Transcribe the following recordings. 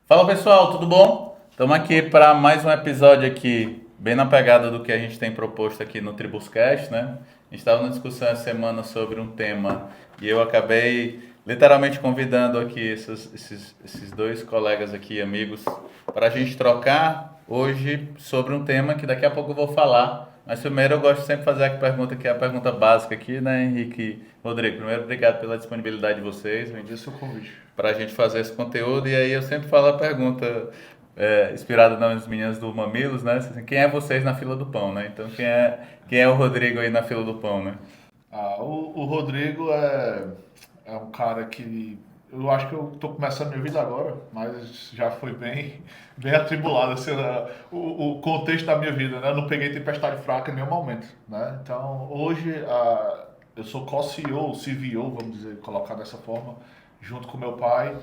Fala pessoal, tudo bom? Estamos aqui para mais um episódio aqui, bem na pegada do que a gente tem proposto aqui no Tribuscast, né? A gente estava na discussão essa semana sobre um tema e eu acabei literalmente convidando aqui esses dois colegas aqui, amigos, para a gente trocar hoje sobre um tema que daqui a pouco eu vou falar. Mas primeiro eu gosto sempre de fazer a pergunta que é a pergunta básica aqui, né, Henrique e Rodrigo? Primeiro, obrigado pela disponibilidade de vocês. Vendi seu convite. Para a gente fazer esse conteúdo. E aí eu sempre falo a pergunta inspirada nas meninas do Mamilos, né? Assim, quem é vocês na fila do pão, né? Então quem é o Rodrigo aí na fila do pão, né? O Rodrigo é um cara que eu acho que eu tô começando minha vida agora, mas já foi bem atribulado assim, né? O contexto da minha vida, né? Eu não peguei tempestade fraca em nenhum momento, né? Então hoje eu sou co-CEO, CVO, vamos dizer, colocar dessa forma, junto com meu pai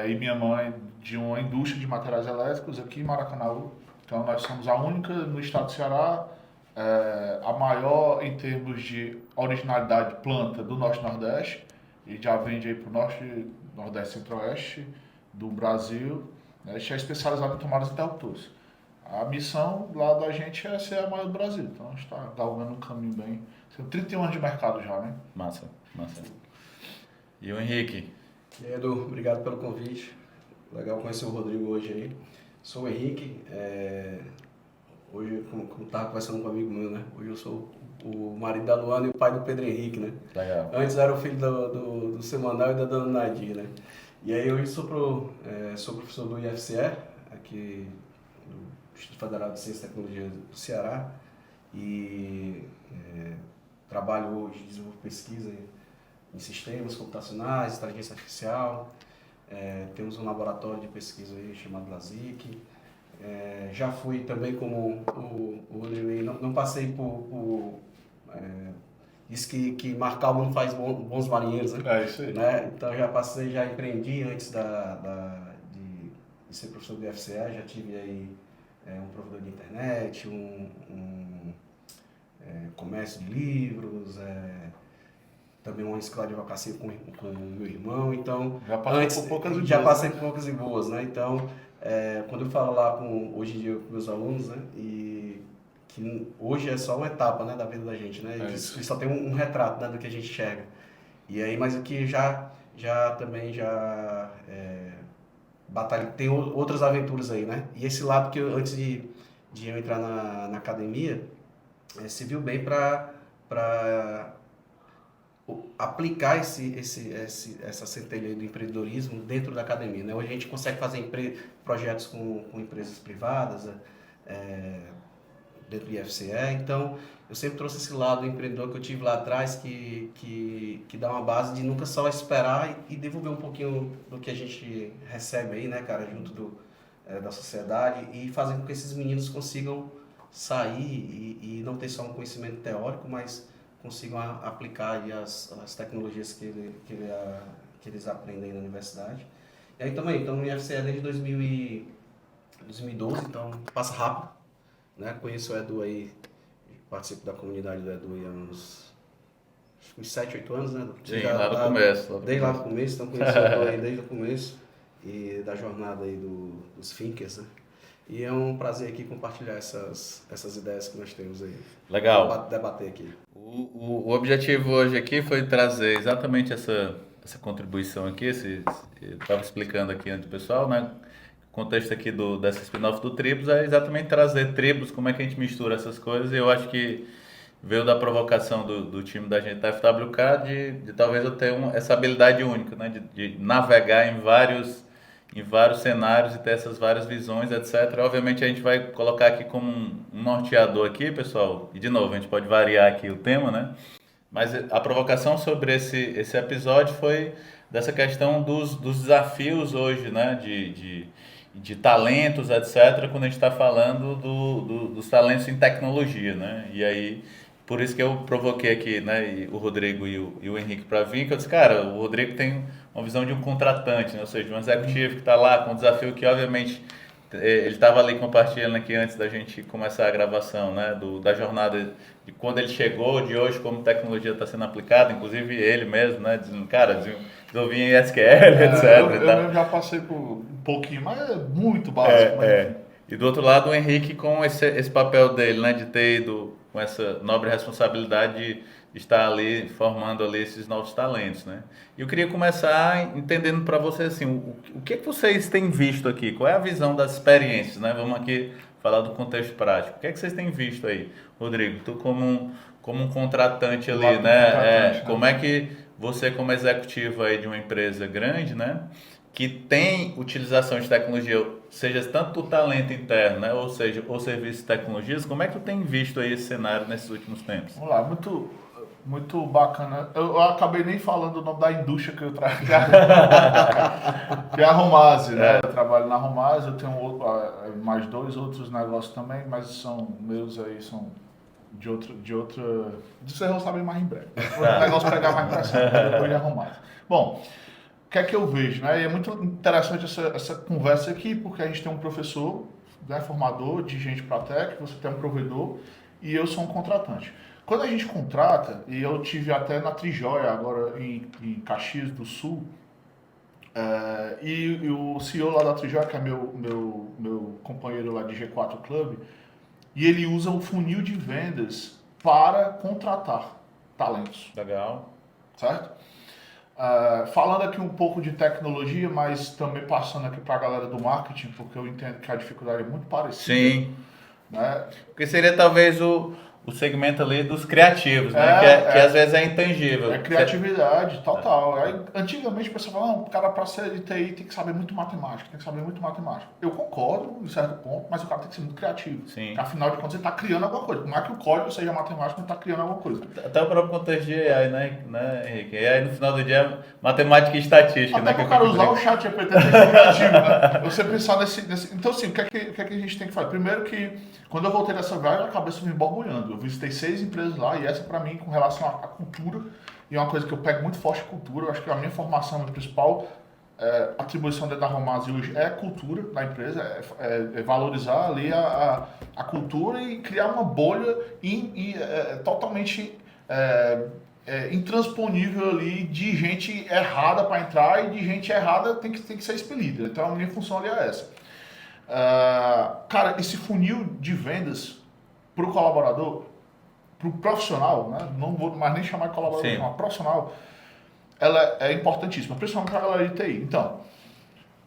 e minha mãe de uma indústria de materiais elétricos aqui em Maracanaú. Então nós somos a única no estado do Ceará, a maior em termos de originalidade de planta do Norte e Nordeste, e já vende aí para o Norte, Nordeste e Centro-Oeste do Brasil, né? A gente é especializado em tomadas interruptores. A missão lá da gente é ser a maior do Brasil, então a gente está galgando um caminho bem. Tem 31 anos de mercado já, né? Massa. E o Henrique? E aí, Edu, obrigado pelo convite. Legal conhecer o Rodrigo hoje aí. Sou o Henrique, hoje, como estava conversando com um amigo meu, né? Hoje eu sou o marido da Luana e o pai do Pedro Henrique, né? Legal. Antes era o filho do Semanal e da Dona Nadir, né? E aí hoje sou professor do IFCE, aqui do Instituto Federal de Ciência e Tecnologia do Ceará, e trabalho hoje, desenvolvo pesquisa em sistemas computacionais, inteligência artificial. Temos um laboratório de pesquisa aí chamado LASIK. Já fui também como o Rodrigo, não passei diz que Marcal não faz bons marinheiros, né? É isso aí. Né? Então já empreendi antes de ser professor do IFCE, já tive aí um provedor de internet, comércio de livros, também uma escola de advocacia com o meu irmão, então Já passou por poucas e já boas, passei né? por poucas e boas, né? Então, quando eu falo lá hoje em dia com meus alunos, né? E que hoje é só uma etapa, né, da vida da gente, né? Eles só tem um retrato, né, do que a gente enxerga. E aí, mas o que também batalha, tem outras aventuras aí, né? E esse lado que antes de eu entrar na academia, se viu bem para aplicar essa centelha do empreendedorismo dentro da academia, né? Hoje a gente consegue fazer projetos com empresas privadas, dentro do IFCE, então eu sempre trouxe esse lado empreendedor que eu tive lá atrás, que dá uma base de nunca só esperar e devolver um pouquinho do que a gente recebe aí, né, cara, junto da sociedade, e fazer com que esses meninos consigam sair e não ter só um conhecimento teórico, mas consigam aplicar aí as tecnologias que eles aprendem na universidade. E aí também, então no IFCE desde 2012, então passa rápido, né? Conheço o Edu aí, participo da comunidade do Edu há uns 7, 8 anos, né? Sim, lá do começo. Desde lá do começo, então conheço o Edu aí desde o começo e da jornada aí dos Thinkers, né? E é um prazer aqui compartilhar essas ideias que nós temos aí. Legal. Debater aqui. O objetivo hoje aqui foi trazer exatamente essa contribuição aqui, eu estava explicando aqui antes do pessoal, né? O contexto aqui dessa spin-off do Tribus é exatamente trazer tribos, como é que a gente mistura essas coisas, e eu acho que veio da provocação do time da gente da FWK de talvez eu ter essa habilidade única, né? De navegar em vários cenários e ter essas várias visões, etc. Obviamente a gente vai colocar aqui como um norteador aqui, pessoal, e de novo, a gente pode variar aqui o tema, né? Mas a provocação sobre esse episódio foi dessa questão dos desafios hoje, né? De talentos, etc., quando a gente está falando dos talentos em tecnologia, né? E aí, por isso que eu provoquei aqui, né, o Rodrigo e o Henrique para vir, que eu disse, cara, o Rodrigo tem uma visão de um contratante, né? Ou seja, de um executivo que está lá com um desafio que, obviamente, Ele estava ali compartilhando aqui antes da gente começar a gravação, né? Da jornada de quando ele chegou, de hoje, como tecnologia está sendo aplicada, inclusive ele mesmo, né? Dizendo, cara, desenvolvi em SQL, etc. Eu mesmo já passei por um pouquinho, mas é muito básico. Mas enfim. E do outro lado, o Henrique com esse papel dele, né? De ter ido com essa nobre responsabilidade de estar ali formando ali esses novos talentos, né? E eu queria começar entendendo para vocês assim, o que vocês têm visto aqui? Qual é a visão das experiências, né? Vamos aqui falar do contexto prático. O que é que vocês têm visto aí, Rodrigo? Tu como um contratante ali, Lado do né? contratante, né? Como é que você como executivo aí de uma empresa grande, né? Que tem utilização de tecnologia, seja tanto o talento interno, né? Ou seja, o serviço de tecnologias, como é que tu tem visto aí esse cenário nesses últimos tempos? Vamos lá, muito bacana. Eu acabei nem falando o nome da indústria que eu trabalho, que é a Romase, né? Eu trabalho na Romase, eu tenho mais 2 outros negócios também, mas são meus aí, são de outra. Vocês vão saber mais em breve. O negócio pegar mais pressão, depois de Romase. Bom, o que é que eu vejo, né? E é muito interessante essa conversa aqui, porque a gente tem um professor, né, formador de gente para tech, você tem um provedor e eu sou um contratante. Quando a gente contrata, e eu tive até na Trijoia, agora em Caxias do Sul, e o CEO lá da Trijoia, que é meu companheiro lá de G4 Club, e ele usa o funil de vendas para contratar talentos, Legal. certo? Falando aqui um pouco de tecnologia, mas também passando aqui para a galera do marketing, porque eu entendo que a dificuldade é muito parecida. Sim. Né? Porque seria talvez o segmento ali dos criativos, né? Que às vezes é intangível. É criatividade, total. Aí, antigamente o pessoal falava, não, o cara para ser de TI tem que saber muito matemática, tem que saber muito matemática. Eu concordo, em certo ponto, mas o cara tem que ser muito criativo. Sim. Porque afinal de contas ele está criando alguma coisa. Por mais que o código seja matemático, ele está criando alguma coisa. Até o próprio contexto de AI, né, Henrique? AI no final do dia é matemática e estatística, Até né? para o cara usar o chat GPT tem que ser criativo, né? Você pensar nesse... Então, assim, o que é que a gente tem que fazer? Primeiro que, quando eu voltei dessa viagem, a cabeça me borbulhando. Eu visitei 6 empresas lá e essa, para mim, com relação à cultura, e é uma coisa que eu pego muito forte, cultura. Eu acho que a minha formação, a principal atribuição dentro da Romase hoje é a cultura da empresa, é valorizar ali a cultura e criar uma bolha totalmente intransponível ali de gente errada para entrar e de gente errada tem que ser expelida. Então a minha função ali é essa. Cara, esse funil de vendas para o colaborador, para o profissional, né? Não vou mais nem chamar de colaborador, chamar profissional, ela é importantíssima, principalmente para a galera de TI. Então,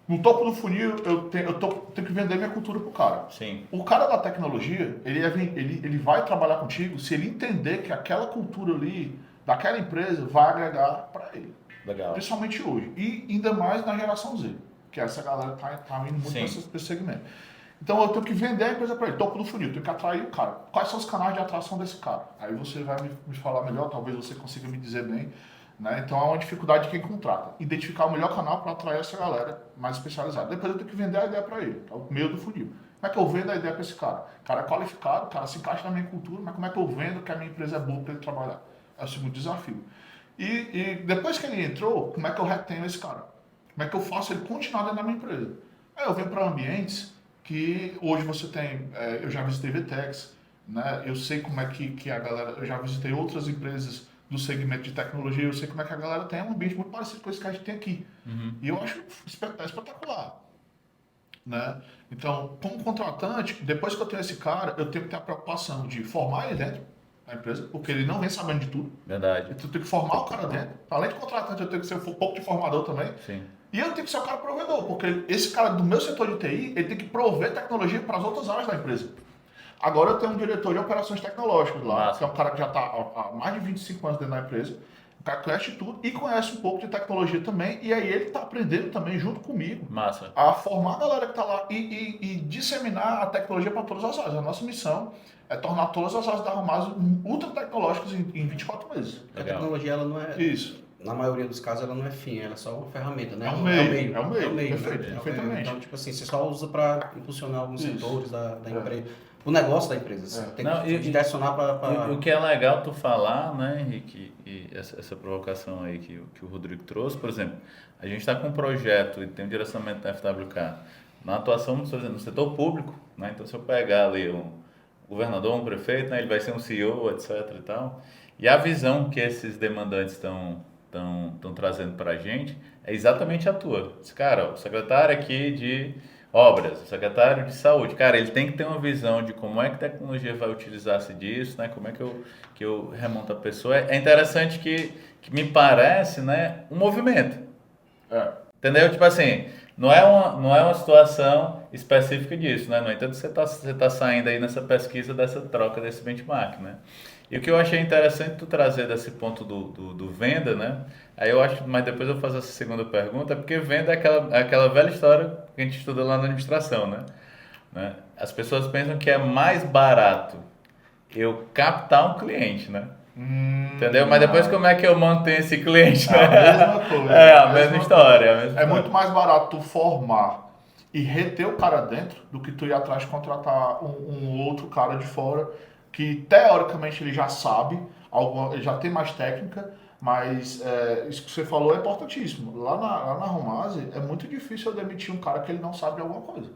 no topo do funil, eu tenho que vender minha cultura pro cara. Sim. O cara da tecnologia, ele vai trabalhar contigo se ele entender que aquela cultura ali, daquela empresa, vai agregar para ele. Legal. Principalmente hoje. E ainda mais na geração Z, que essa galera tá indo muito para esse segmento. Então eu tenho que vender a empresa para ele, topo do funil, eu tenho que atrair o cara. Quais são os canais de atração desse cara? Aí você vai me falar melhor, talvez você consiga me dizer bem. Né? Então há uma dificuldade de quem contrata. Identificar o melhor canal para atrair essa galera mais especializada. Depois eu tenho que vender a ideia para ele, é o meio do funil. Como é que eu vendo a ideia para esse cara? O cara é qualificado, o cara se encaixa na minha cultura, mas como é que eu vendo que a minha empresa é boa para ele trabalhar? É o segundo desafio. E depois que ele entrou, como é que eu retenho esse cara? Como é que eu faço ele continuar dentro da minha empresa? Aí eu venho para ambientes que hoje você tem, eu já visitei VTEX, né? Eu sei como é que a galera, eu já visitei outras empresas do segmento de tecnologia, eu sei como é que a galera tem um ambiente muito parecido com esse que a gente tem aqui. Uhum. E eu acho espetacular. Né? Então, como contratante, depois que eu tenho esse cara, eu tenho que ter a preocupação de formar ele dentro da empresa, porque ele não vem sabendo de tudo. Verdade. Eu tenho que formar o cara dentro. Além de contratante, eu tenho que ser um pouco de formador também. Sim. E eu tenho que ser o cara provedor, porque esse cara do meu setor de TI, ele tem que prover tecnologia para as outras áreas da empresa. Agora eu tenho um diretor de operações tecnológicas lá, que é um cara que já está há mais de 25 anos dentro da empresa. O cara conhece tudo e conhece um pouco de tecnologia também. E aí ele está aprendendo também, junto comigo, a formar a galera que está lá e disseminar a tecnologia para todas as áreas. A nossa missão é tornar todas as áreas da Romase ultra tecnológicas em 24 meses. A tecnologia, ela não é... Isso. Na maioria dos casos, ela não é fim, ela é só uma ferramenta, né? É um meio. Perfeito, perfeitamente. Então, tipo assim, você só usa para impulsionar alguns setores da empresa. O negócio da empresa, você tem que direcionar para... O que é legal tu falar, né, Henrique, e essa provocação aí que o Rodrigo trouxe, por exemplo, a gente está com um projeto e tem um direcionamento da FWK na atuação no setor público, né? Então, se eu pegar ali um governador, um prefeito, né? Ele vai ser um CEO, etc. e tal. E a visão que esses demandantes estão trazendo para a gente é exatamente a tua. Esse cara, o secretário aqui de obras, o secretário de saúde, cara, ele tem que ter uma visão de como é que a tecnologia vai utilizar-se disso, né? Como é que eu remonto a pessoa. É interessante que me parece, né, um movimento. É. Entendeu? Tipo assim, não é uma situação específica disso, né? No entanto, você tá saindo aí nessa pesquisa dessa troca, desse benchmark, né? E o que eu achei interessante tu trazer desse ponto do venda, né? Aí eu acho, mas depois eu faço essa segunda pergunta, porque venda é aquela velha história que a gente estuda lá na administração, né? As pessoas pensam que é mais barato eu captar um cliente, né? Entendeu? Mas depois como é que eu mantenho esse cliente? É a mesma coisa. É a mesma história. É a mesma É história. muito mais barato tu formar e reter o cara dentro do que tu ir atrás de contratar um outro cara de fora que teoricamente ele já sabe, ele já tem mais técnica, mas isso que você falou é importantíssimo. Lá na Romase é muito difícil eu demitir um cara que ele não sabe de alguma coisa.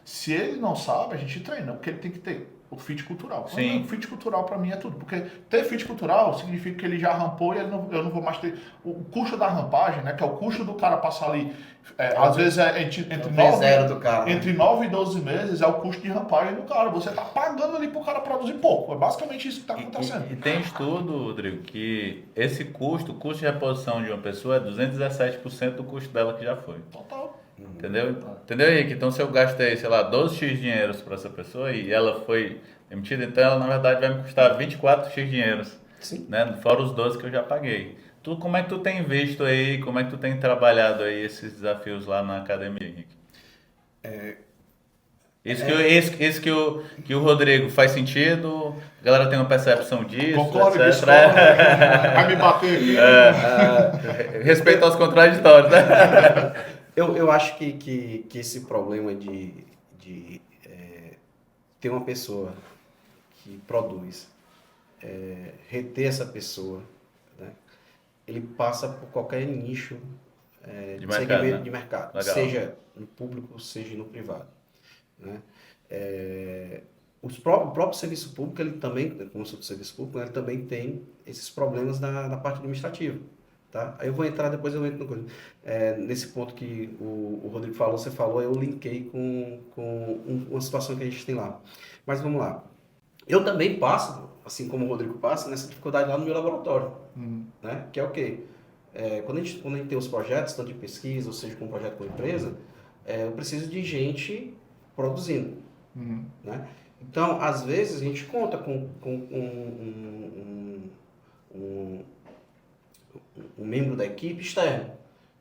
Se ele não sabe, a gente treina, porque ele tem que ter o fit cultural. Sim. O fit cultural para mim é tudo, porque ter fit cultural significa que ele já rampou e eu não vou mais ter o custo da rampagem, né, que é o custo do cara passar ali, às vezes entre 9 e 12 meses é o custo de rampagem do cara. Você tá pagando ali pro cara produzir pouco. É basicamente isso que tá acontecendo. E tem estudo, Rodrigo, que esse custo, o custo de reposição de uma pessoa é 217% do custo dela que já foi. Total. Entendeu? Entendeu, Henrique? Então, se eu gastei, sei lá, 12x dinheiros para essa pessoa e ela foi demitida, então ela, na verdade, vai me custar 24x dinheiros. Sim. Né? Fora os 12 que eu já paguei. Como é que tu tem visto aí, como é que tu tem trabalhado aí esses desafios lá na academia, Henrique? Isso que o Rodrigo faz sentido? A galera tem uma percepção disso, Concordo, etc. discordo. Vai me bater aqui. Respeito aos contraditórios, né? Eu acho que esse problema de ter uma pessoa que produz, reter essa pessoa, né, ele passa por qualquer nicho De de mercado, segmento né? de mercado, Legal. seja no público, seja no privado. Né? O próprio serviço público, ele também, como eu sou do serviço público, ele também tem esses problemas na parte administrativa. Tá? Aí eu vou entrar, depois eu entro no coisa. Nesse ponto que o Rodrigo falou, você falou, eu linkei com uma situação que a gente tem lá. Mas vamos lá. Eu também passo, assim como o Rodrigo passa, nessa dificuldade lá no meu laboratório. Né? Que é o quê? Quando a gente tem os projetos, tanto de pesquisa, ou seja, com um projeto com empresa, eu preciso de gente produzindo. Né? Então, às vezes, a gente conta com um membro da equipe externo.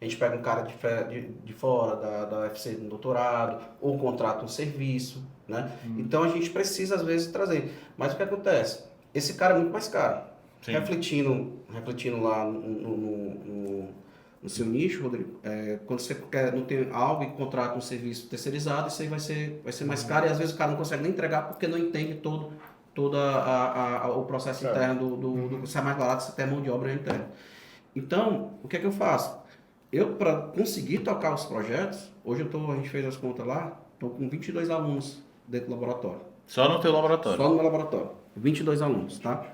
A gente pega um cara de fora, da UFC no doutorado, ou contrata um serviço, né? Então a gente precisa, às vezes, trazer. Mas o que acontece? Esse cara é muito mais caro. Sim. Refletindo lá no seu nicho, Rodrigo, quando você não tem algo e contrata um serviço terceirizado, isso aí vai ser mais caro e às vezes o cara não consegue nem entregar porque não entende todo o processo interno do sai mais barato se tem mão de obra interna. Então, o que é que eu faço? Eu, para conseguir tocar os projetos, hoje a gente fez as contas lá, estou com 22 alunos dentro do laboratório. Só no teu laboratório? Só no meu laboratório. 22 alunos, tá?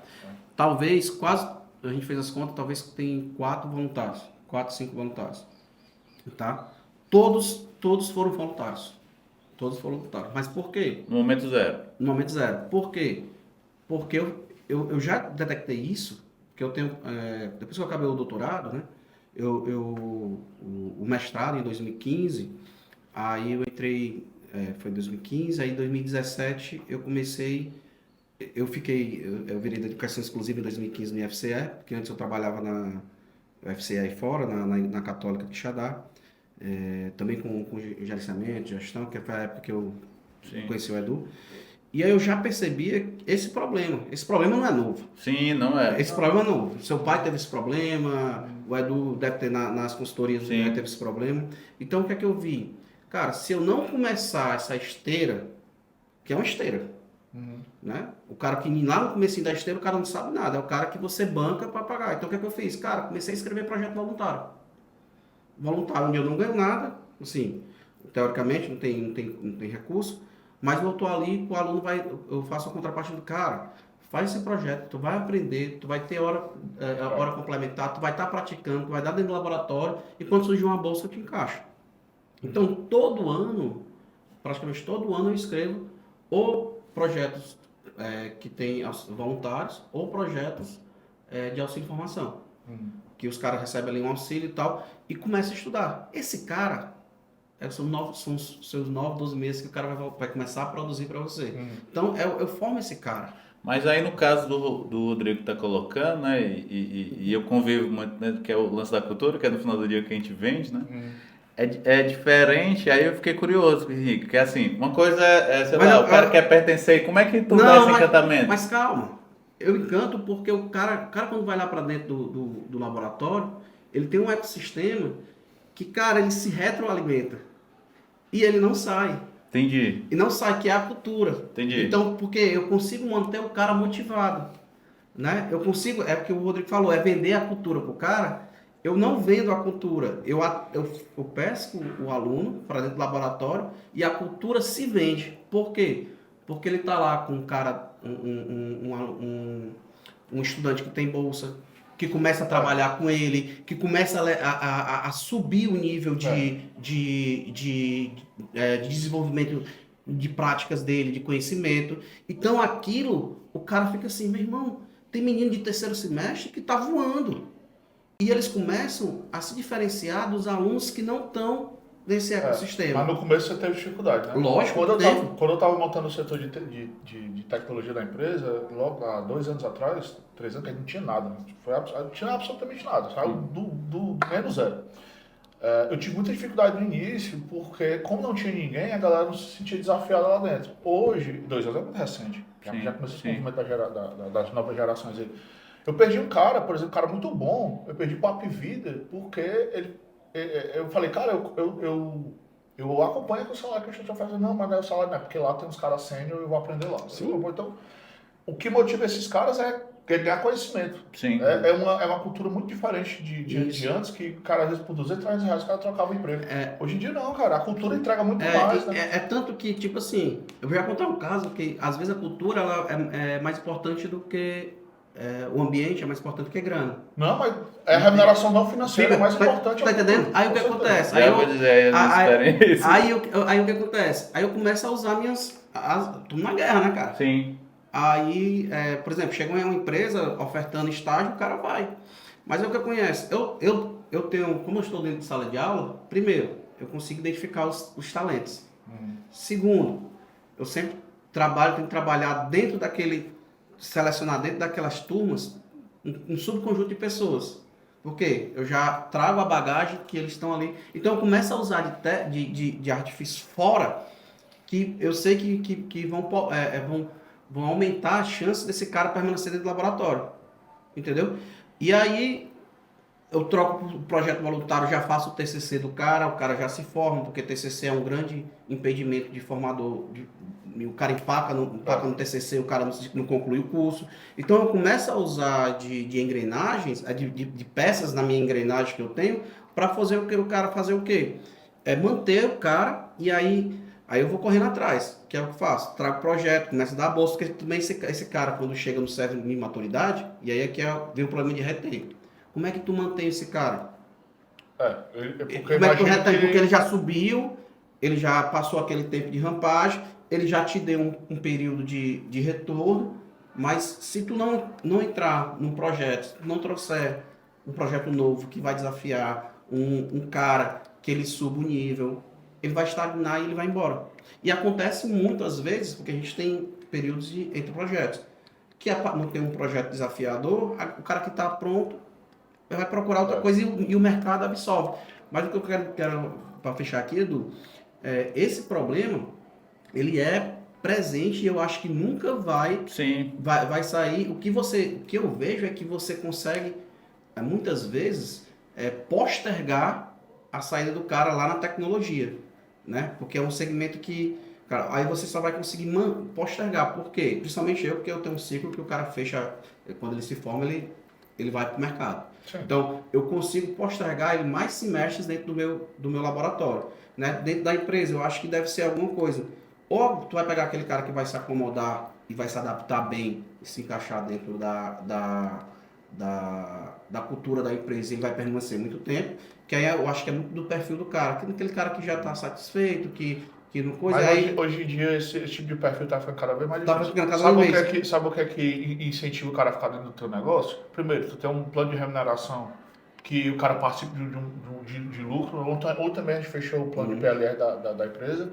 Talvez, a gente fez as contas, talvez tem 4 voluntários, 4, 5 voluntários, tá? Todos foram voluntários. Todos foram voluntários. Mas por quê? No momento zero. No momento zero. Por quê? Porque eu já detectei isso, que eu tenho, depois que eu acabei o doutorado, né? O mestrado em 2015, aí eu entrei, foi em 2015, aí em 2017 eu comecei, eu virei da educação exclusiva em 2015 no IFCE, porque antes eu trabalhava na UFCE aí fora, na Católica de Quixadá, também com gerenciamento, gestão, que foi a época que eu conheci o Edu. E aí eu já percebia esse problema. Esse problema não é novo. Sim, não é. Esse problema é novo. Seu pai teve esse problema, o Edu deve ter nas consultorias, teve esse problema. Então o que é que eu vi? Cara, se eu não começar essa esteira, que é uma esteira, né? O cara que lá no comecinho da esteira, o cara não sabe nada. É o cara que você banca para pagar. Então o que é que eu fiz? Cara, comecei a escrever projeto voluntário. Voluntário, onde eu não ganho nada, assim... teoricamente, não tem recurso, mas eu estou ali, o aluno vai, eu faço a contrapartida do cara, faz esse projeto, tu vai aprender, tu vai ter hora complementar, tu vai estar praticando, tu vai dar dentro do laboratório, e quando surgir uma bolsa, eu te encaixo. Então, todo ano, praticamente todo ano, eu escrevo ou projetos que tem voluntários, ou projetos de auxílio e formação. Que os caras recebem ali um auxílio e tal, e começam a estudar. Esse cara, são os seus 9, 12 meses que o cara vai começar a produzir para você. Então, eu formo esse cara. Mas aí no caso do Rodrigo que está colocando, né, e eu convivo muito, né, que é o lance da cultura, que é no final do dia que a gente vende, né? É diferente, aí eu fiquei curioso, Henrique, que assim, uma coisa sei lá, o cara quer pertencer, como é que tu dá esse encantamento? Mas calma, eu encanto porque o cara quando vai lá para dentro do laboratório, ele tem um ecossistema que, cara, ele se retroalimenta e ele não sai. Entendi. E não sai, que é a cultura. Entendi. Então, porque eu consigo manter o cara motivado, né? Eu consigo, é porque o Rodrigo falou, é vender a cultura pro cara. Eu não vendo a cultura, eu pesco o aluno para dentro do laboratório e a cultura se vende. Por quê? Porque ele está lá com um cara, um estudante que tem bolsa, que começa a trabalhar com ele, que começa a subir o nível de desenvolvimento de práticas dele, de conhecimento. Então aquilo, o cara fica assim, meu irmão, tem menino de terceiro semestre que está voando. E eles começam a se diferenciar dos alunos que não estão nesse ecossistema. Mas no começo você teve dificuldade, né? Lógico, quando eu estava montando o setor de tecnologia da empresa, logo há 2 anos atrás, 3 anos, que não tinha nada. Não tinha absolutamente nada, saiu do menos zero. Eu tive muita dificuldade no início, porque como não tinha ninguém, a galera não se sentia desafiada lá dentro. Hoje, 2 anos é muito recente, já começou esse movimento das novas gerações aí. Eu perdi um cara, por exemplo, um cara muito bom, eu perdi Papo e Vida, porque eu falei, cara, eu acompanho com o salário que a gente está fazendo, não, mas não é o salário, não, porque lá tem uns caras sênior e eu vou aprender lá. Então, o que motiva esses caras é ganhar conhecimento. Sim. É uma cultura muito diferente de antes, que, cara, às vezes por 200, 300 reais o cara trocava o emprego. Hoje em dia não, cara, a cultura entrega muito mais, né? É tanto que, tipo assim, eu vou já contar um caso que às vezes a cultura ela é mais importante do que o ambiente, é mais importante do que grana. Não, mas a remuneração não financeira é mais importante. Tá entendendo? Aí o que acontece? Aí o que acontece? Aí eu começo a usar tô na guerra, né, cara? Sim. Aí, por exemplo, chega uma empresa ofertando estágio, o cara vai. Mas é o que eu conheço. Eu tenho, como eu estou dentro de sala de aula, primeiro, eu consigo identificar os talentos. Segundo, eu sempre tenho que trabalhar selecionar dentro daquelas turmas um subconjunto de pessoas. Por quê? Eu já trago a bagagem que eles estão ali. Então eu começo a usar de artifícios fora que eu sei que vão aumentar a chance desse cara permanecer dentro do laboratório. Entendeu? E aí eu troco o projeto voluntário, já faço o TCC do cara, o cara já se forma, porque TCC é um grande impedimento de formador. O cara empaca no TCC, o cara não conclui o curso. Então eu começo a usar de engrenagens, de peças na minha engrenagem que eu tenho, para fazer o cara fazer o quê? Manter o cara, e aí eu vou correndo atrás, que é o que eu faço. Trago projeto, começo a dar bolsa, porque também esse cara, quando chega no certo de maturidade, e aí vem o problema de retém. Como é que tu mantém esse cara? Porque ele já subiu, ele já passou aquele tempo de rampagem, ele já te deu um período de retorno, mas se tu não entrar num projeto, se tu não trouxer um projeto novo que vai desafiar um cara que ele suba o nível, ele vai estagnar e ele vai embora. E acontece muitas vezes, porque a gente tem períodos entre projetos, que não tem um projeto desafiador, o cara que está pronto vai procurar outra coisa e o mercado absorve. Mas o que eu quero para fechar aqui, Edu, esse problema, ele é presente e eu acho que nunca vai sair. O que eu vejo é que você consegue, muitas vezes, postergar a saída do cara lá na tecnologia, né? Porque é um segmento que, cara, aí você só vai conseguir postergar. Por quê? Principalmente porque eu tenho um ciclo que o cara fecha, quando ele se forma, ele ele vai para o mercado. Sim. Então, eu consigo postergar ele mais semestres dentro do meu laboratório. Né? Dentro da empresa, eu acho que deve ser alguma coisa. Ou tu vai pegar aquele cara que vai se acomodar e vai se adaptar bem e se encaixar dentro da cultura da empresa e vai permanecer muito tempo, que aí eu acho que é muito do perfil do cara. Aquele cara que já está satisfeito, que não coisa. Mas aí, hoje em dia esse tipo de perfil tá ficando cada vez mais Tá difícil. ficando cada Sabe vez mais. sabe o que é que incentiva o cara a ficar dentro do teu negócio? Primeiro, tu tem um plano de remuneração que o cara participa de lucro, ou também a gente fechou o plano de PLR da empresa.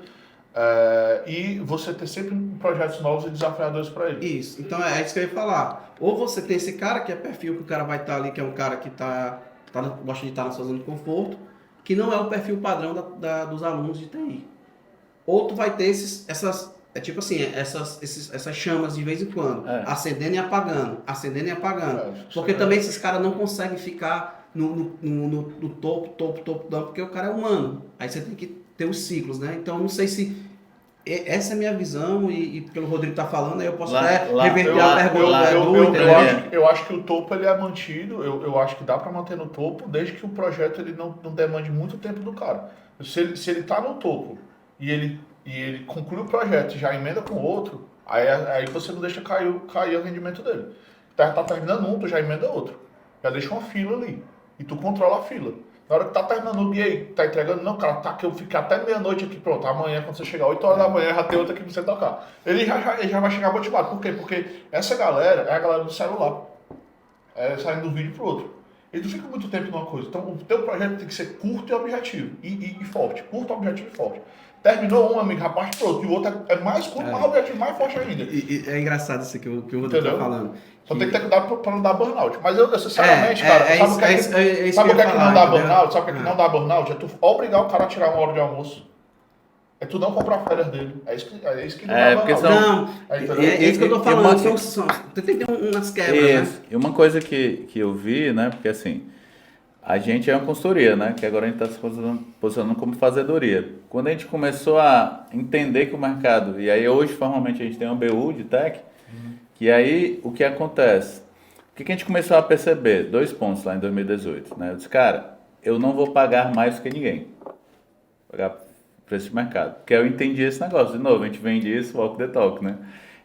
E você ter sempre projetos novos e desafiadores para ele. Isso, então é isso que eu ia falar. Ou você tem esse cara que é perfil que o cara vai estar ali, que é um cara que gosta de estar na sua zona de conforto, que não é o perfil padrão dos alunos de TI. Ou tu vai ter essas chamas de vez em quando, acendendo e apagando, acendendo e apagando. Porque também esses caras não conseguem ficar no topo, não, porque o cara é humano. Aí você tem que ter os ciclos, né? Então, não sei se essa é a minha visão e pelo Rodrigo tá falando, aí eu posso até reverter a pergunta do Edu. Eu acho que o topo ele é mantido, eu acho que dá para manter no topo, desde que o projeto ele não demande muito tempo do cara. Se ele tá no topo e ele conclui o projeto e já emenda com outro, aí você não deixa cair o rendimento dele. Tá terminando um, tu já emenda outro. Já deixa uma fila ali. E tu controla a fila. Na hora que tá terminando, e aí, tá entregando? Não, cara, tá que eu fiquei até meia-noite aqui, pronto. Amanhã, quando você chegar 8 horas da manhã, já tem outra aqui pra você tocar. Ele já vai chegar motivado. Por quê? Porque essa galera é a galera do celular. Saindo do vídeo pro outro. Ele não fica muito tempo numa coisa. Então, o teu projeto tem que ser curto e objetivo. E forte. Curto, objetivo e forte. Terminou um, amigo, já parte pro outro. E o outro é mais curto, mais objetivo, mais forte ainda. E é engraçado isso que o Rodrigo tá falando. Só tem que ter cuidado pra não dar burnout. Mas eu sinceramente, cara, sabe o que é que não dá burnout? Sabe o que é que não dá burnout? É tu obrigar o cara a tirar uma hora de almoço. É tu não comprar férias dele. É isso que não dá burnout. Não, é isso que eu tô falando. Tem que ter umas quebras, né? E uma coisa que eu vi, né? Porque assim, a gente é uma consultoria, né? Que agora a gente está se posicionando como fazedoria. Quando a gente começou a entender que o mercado... E aí hoje, formalmente, a gente tem uma BU de tech. E aí, o que acontece? O que a gente começou a perceber? 2 pontos lá em 2018, né? Eu disse, cara, eu não vou pagar mais do que ninguém. Vou pagar preço de mercado. Porque eu entendi esse negócio. De novo, a gente vende isso, walk the talk, né?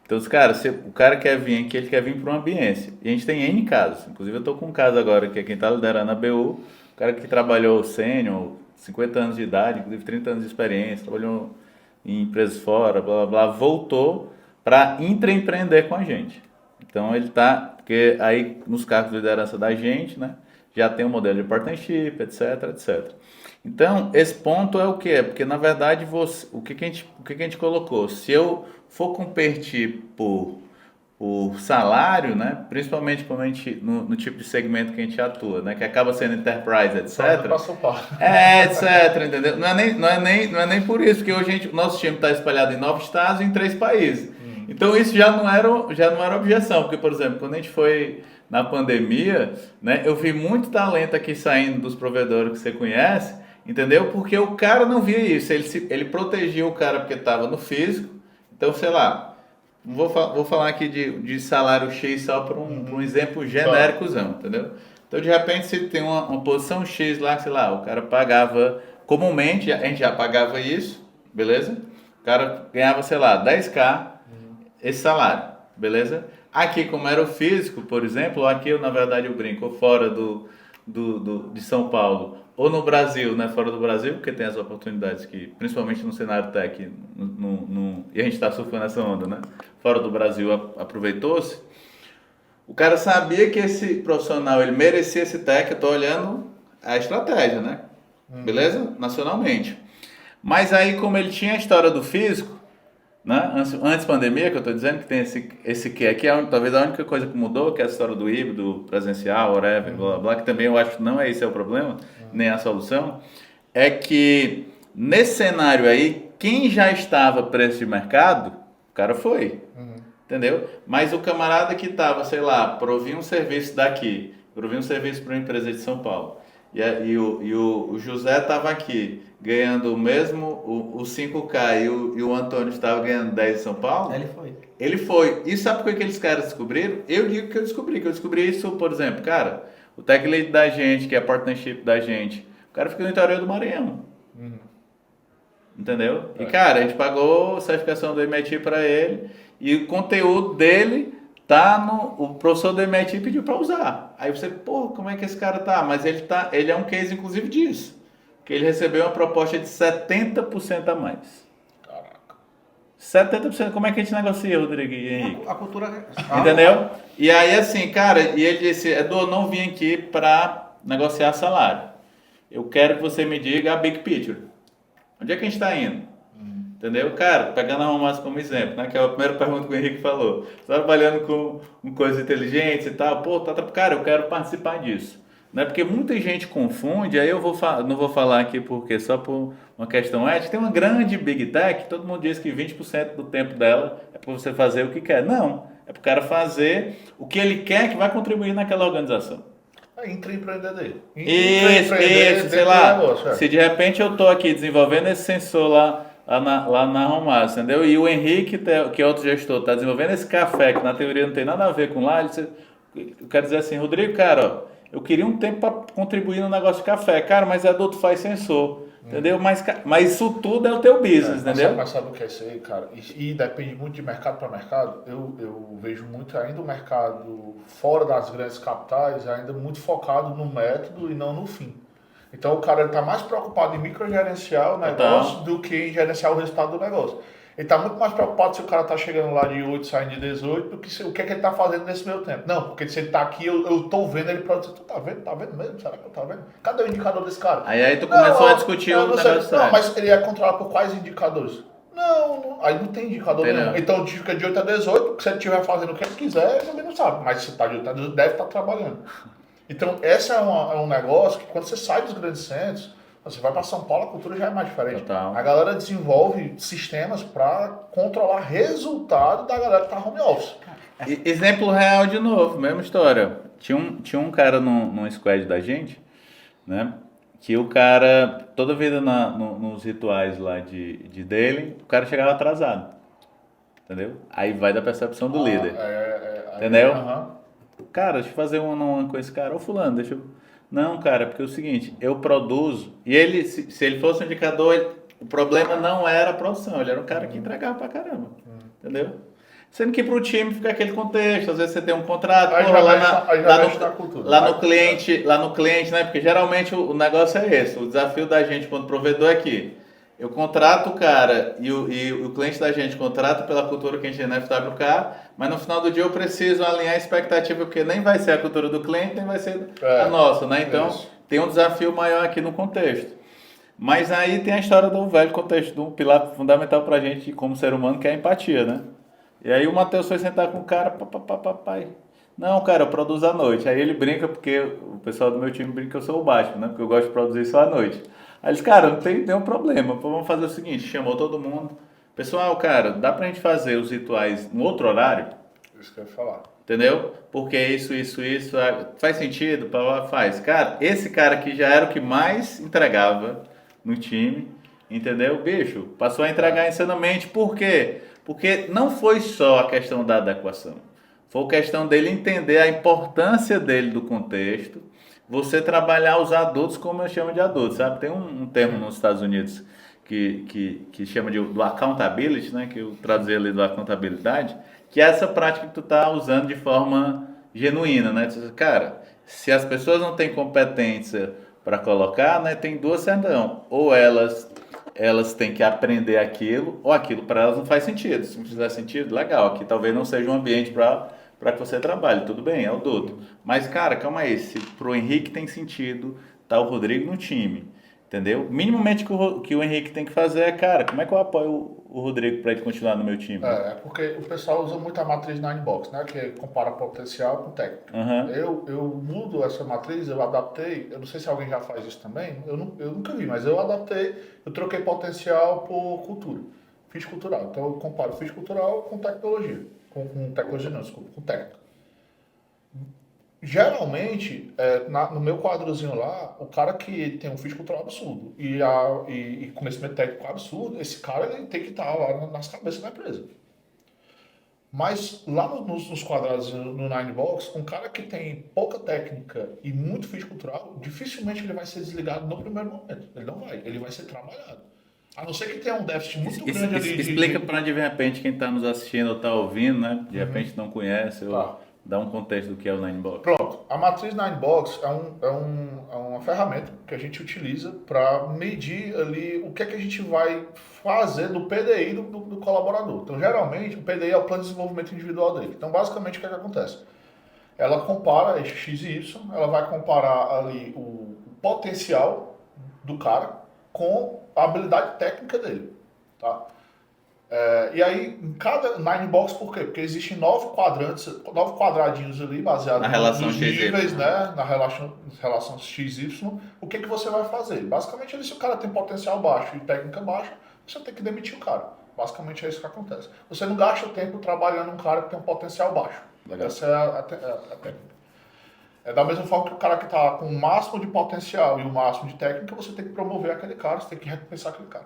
Então, cara, se o cara quer vir aqui, ele quer vir para uma ambiência. E a gente tem N casos. Inclusive, eu estou com um caso agora, que é quem está liderando a BU, o cara que trabalhou sênior, 50 anos de idade, inclusive 30 anos de experiência, trabalhou em empresas fora, blá, blá, blá, voltou para intraempreender com a gente. Então, ele está... Porque aí, nos cargos de liderança da gente, né, já tem um modelo de partnership, etc, etc. Então, esse ponto é o quê? Porque, na verdade, o que a gente colocou? Se eu for competir por salário, né, principalmente quando a gente, no tipo de segmento que a gente atua, né, que acaba sendo enterprise, etc. Etc, entendeu? Não é nem por isso, porque hoje o nosso time está espalhado em 9 estados e em 3 países. Então, isso já não era objeção, porque, por exemplo, quando a gente foi na pandemia, né, eu vi muito talento aqui saindo dos provedores que você conhece, entendeu? Porque o cara não via isso, ele protegia o cara porque estava no físico. Então, sei lá, vou falar aqui de salário X só por um exemplo genéricozão, entendeu? Então, de repente, você tem uma posição X lá, sei lá, o cara pagava, comumente, a gente já pagava isso, beleza? O cara ganhava, sei lá, 10k esse salário, beleza? Aqui, como era o físico, por exemplo, aqui eu, na verdade, eu brinco, fora de São Paulo, ou no Brasil, né, fora do Brasil, porque tem as oportunidades que, principalmente no cenário tech, e a gente está surfando essa onda, né? Fora do Brasil aproveitou-se. O cara sabia que esse profissional, ele merecia esse tech, eu estou olhando a estratégia, né? Beleza? Nacionalmente. Mas aí, como ele tinha a história do físico, né? Antes pandemia, que eu estou dizendo que tem esse que aqui é talvez a única coisa que mudou, que é a história do híbrido, presencial, whatever, blá, blá, blá, que também eu acho que não é esse o problema, nem a solução, é que nesse cenário aí, quem já estava preço de mercado, o cara foi, entendeu? Mas o camarada que estava, sei lá, provia um serviço daqui, provia um serviço para uma empresa de São Paulo, o José estava aqui ganhando o mesmo, o 5K e o Antônio estava ganhando 10 em São Paulo, Ele foi. ele foi. E sabe por que aqueles caras descobriram? Eu digo que eu descobri isso, por exemplo, cara, o tech lead da gente, que é a partnership da gente, o cara fica no interior do Maranhão. Entendeu? E, cara, a gente pagou a certificação do MIT para ele e o conteúdo dele tá no... O professor do MIT pediu para usar. Aí você, pô, como é que esse cara tá? Mas ele é um case, inclusive, disso. Que ele recebeu uma proposta de 70% a mais. Caraca. 70%, como é que a gente negocia, Rodrigo e Henrique? A cultura... Entendeu? E aí, assim, cara, e ele disse, Edu, eu não vim aqui para negociar salário. Eu quero que você me diga a big picture. Onde é que a gente está indo? Entendeu? Cara, pegando a Romas como exemplo, né? Que é a primeira pergunta que o Henrique falou. Você está trabalhando com coisas inteligentes e tal. Pô, cara, eu quero participar disso. Né? Porque muita gente confunde, aí eu não vou falar aqui porque só por uma questão ética. Tem uma grande Big Tech, todo mundo diz que 20% do tempo dela é para você fazer o que quer. Não, é para o cara fazer o que ele quer que vai contribuir naquela organização. É intraempreender. Isso, sei lá. Negócio, Se de repente eu tô aqui desenvolvendo esse sensor lá na Romaz, entendeu? E o Henrique, que é outro gestor, tá desenvolvendo esse café, que na teoria não tem nada a ver com lá, eu quero dizer assim, Rodrigo, cara, ó, eu queria um tempo para contribuir no negócio de café, cara, mas adulto faz sensor. Entendeu? Mas isso tudo é o teu business, entendeu? Mas sabe o que é isso aí, cara? E depende muito de mercado para mercado. Eu vejo muito ainda o mercado fora das grandes capitais, ainda muito focado no método e não no fim. Então o cara está mais preocupado em microgerenciar o negócio do que em gerenciar o resultado do negócio. Ele está muito mais preocupado se o cara está chegando lá de 8, saindo de 18, do que o que é que ele está fazendo nesse meio tempo. Não, porque se ele está aqui, eu estou vendo ele produzir. Tu tá vendo? Tá vendo mesmo? Será que eu tá vendo? Cadê o indicador desse cara? Aí tu começou a discutir o negócio. Não, mas ele é controlado por quais indicadores? Não, aí não tem indicador nenhum. Então fica de 8 a 18, se ele estiver fazendo o que ele quiser, ele não sabe. Mas se está de 8 a 18, deve estar trabalhando. Então, esse é um negócio que quando você sai dos grandes centros, você vai para São Paulo, a cultura já é mais diferente. Total. A galera desenvolve sistemas para controlar resultado da galera que está home office. Exemplo real de novo, mesma história. Tinha um cara num squad da gente, né? Que o cara, toda vida nos rituais lá de dele, o cara chegava atrasado. Entendeu? Aí vai da percepção do líder. Entendeu? Cara, deixa eu fazer um com esse cara. Ô fulano, deixa eu... Não, cara, porque é o seguinte, eu produzo... E ele, se ele fosse um indicador, o problema não era a produção, ele era um cara que entregava pra caramba. Entendeu? Sendo que pro time fica aquele contexto, às vezes você tem um contrato, lá no cliente, né? Porque geralmente o negócio é esse, o desafio da gente quando provedor é que eu contrato o cara e o cliente da gente contrata pela cultura que a gente tem na FWK, mas no final do dia eu preciso alinhar a expectativa, porque nem vai ser a cultura do cliente, nem vai ser a nossa, né? Então, tem um desafio maior aqui no contexto. Mas aí tem a história do velho contexto, do pilar fundamental pra gente como ser humano, que é a empatia, né? E aí o Matheus foi sentar com o cara, papai. Não, cara, eu produzo à noite. Aí ele brinca, porque o pessoal do meu time brinca que eu sou o Batman, né? Porque eu gosto de produzir só à noite. Aí eles, cara, não tem nenhum problema. Vamos fazer o seguinte, chamou todo mundo. Pessoal, cara, dá pra gente fazer os rituais no outro horário? Isso que eu ia falar. Entendeu? Porque isso, faz sentido? Faz. Cara, esse cara aqui já era o que mais entregava no time, entendeu? Bicho, passou a entregar insanamente. Por quê? Porque não foi só a questão da adequação. Foi a questão dele entender a importância dele do contexto, você trabalhar os adultos como eu chamo de adultos, sabe? Tem um termo nos Estados Unidos que chama do accountability, né? Que eu traduzi ali do accountabilidade, que é essa prática que tu tá usando de forma genuína, né? Cara, se as pessoas não têm competência para colocar, né? Tem duas saídas. Ou elas têm que aprender aquilo, ou aquilo para elas não faz sentido. Se não fizer sentido, legal, aqui talvez não seja um ambiente para que você trabalhe, tudo bem, é o doutor. Mas, cara, calma aí, se pro Henrique tem sentido, tá o Rodrigo no time, entendeu? Minimamente que o Henrique tem que fazer é, cara, como é que eu apoio o Rodrigo para ele continuar no meu time? Porque o pessoal usa muito a matriz Nine Box, né? Que compara potencial com técnico. Eu mudo essa matriz, eu adaptei, eu não sei se alguém já faz isso também, eu nunca vi, mas eu adaptei, eu troquei potencial por cultura, fit cultural. Então eu comparo fit cultural com tecnologia. Com tecnologia não, desculpa, com técnica. Geralmente, no meu quadrozinho lá, o cara que tem um fit cultural absurdo e conhecimento técnico absurdo, esse cara ele tem que estar lá nas cabeças da empresa. Mas lá nos quadrados no Nine Box, um cara que tem pouca técnica e muito fit cultural, dificilmente ele vai ser desligado no primeiro momento. Ele não vai, ele vai ser trabalhado. A não ser que tenha um déficit muito grande ali. Explica para de repente quem está nos assistindo ou está ouvindo, né? De repente não conhece, ou dá um contexto do que é o Nine Box. Pronto, a matriz Nine Box é uma ferramenta que a gente utiliza para medir ali o que é que a gente vai fazer no PDI do colaborador. Então, geralmente, o PDI é o plano de desenvolvimento individual dele. Então, basicamente, o que é que acontece? Ela compara X e Y, ela vai comparar ali o potencial do cara com a habilidade técnica dele, tá? E aí, em cada Nine Box, por quê? Porque existem 9 quadradinhos ali, baseados na relação nos níveis, XY. né? Na relação XY. O que você vai fazer? Basicamente, se o cara tem potencial baixo e técnica baixa, você tem que demitir o cara. Basicamente é isso que acontece. Você não gasta tempo trabalhando um cara que tem um potencial baixo. Legal. Essa é a técnica. Da mesma forma que o cara que está com o máximo de potencial e o máximo de técnica, você tem que promover aquele cara, você tem que recompensar aquele cara.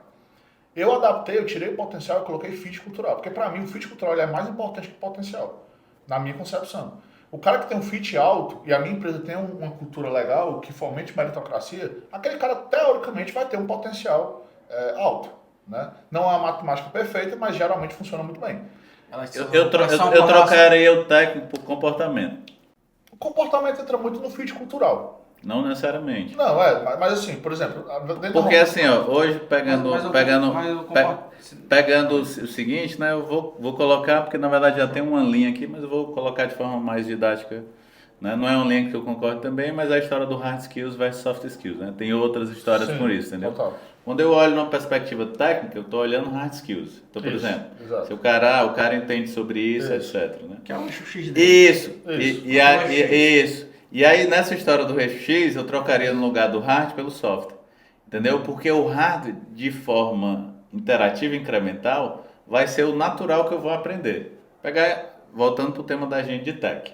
Eu adaptei, eu tirei o potencial e coloquei fit cultural. Porque para mim o fit cultural é mais importante que o potencial, na minha concepção. O cara que tem um fit alto e a minha empresa tem uma cultura legal que fomente meritocracia, aquele cara teoricamente vai ter um potencial alto. Né? Não é uma matemática perfeita, mas geralmente funciona muito bem. Eu trocaria o técnico por comportamento. O comportamento entra muito no fit cultural. Não necessariamente. Não, mas assim, por exemplo... Porque assim, ó, hoje pegando o seguinte, né, eu vou colocar, porque na verdade já tem uma linha aqui, mas eu vou colocar de forma mais didática, né? Não é uma linha que eu concordo também, mas é a história do hard skills versus soft skills, né? Tem outras histórias por isso, entendeu? Total. Quando eu olho numa perspectiva técnica, eu estou olhando hard skills. Então, por exemplo, se o cara entende sobre isso, etc. Né? Que é o eixo X dele. Isso. Isso. E aí, nessa história do eixo X, eu trocaria no lugar do hard pelo soft. Entendeu? Porque o hard, de forma interativa e incremental, vai ser o natural que eu vou aprender. Voltando para o tema da gente de tech.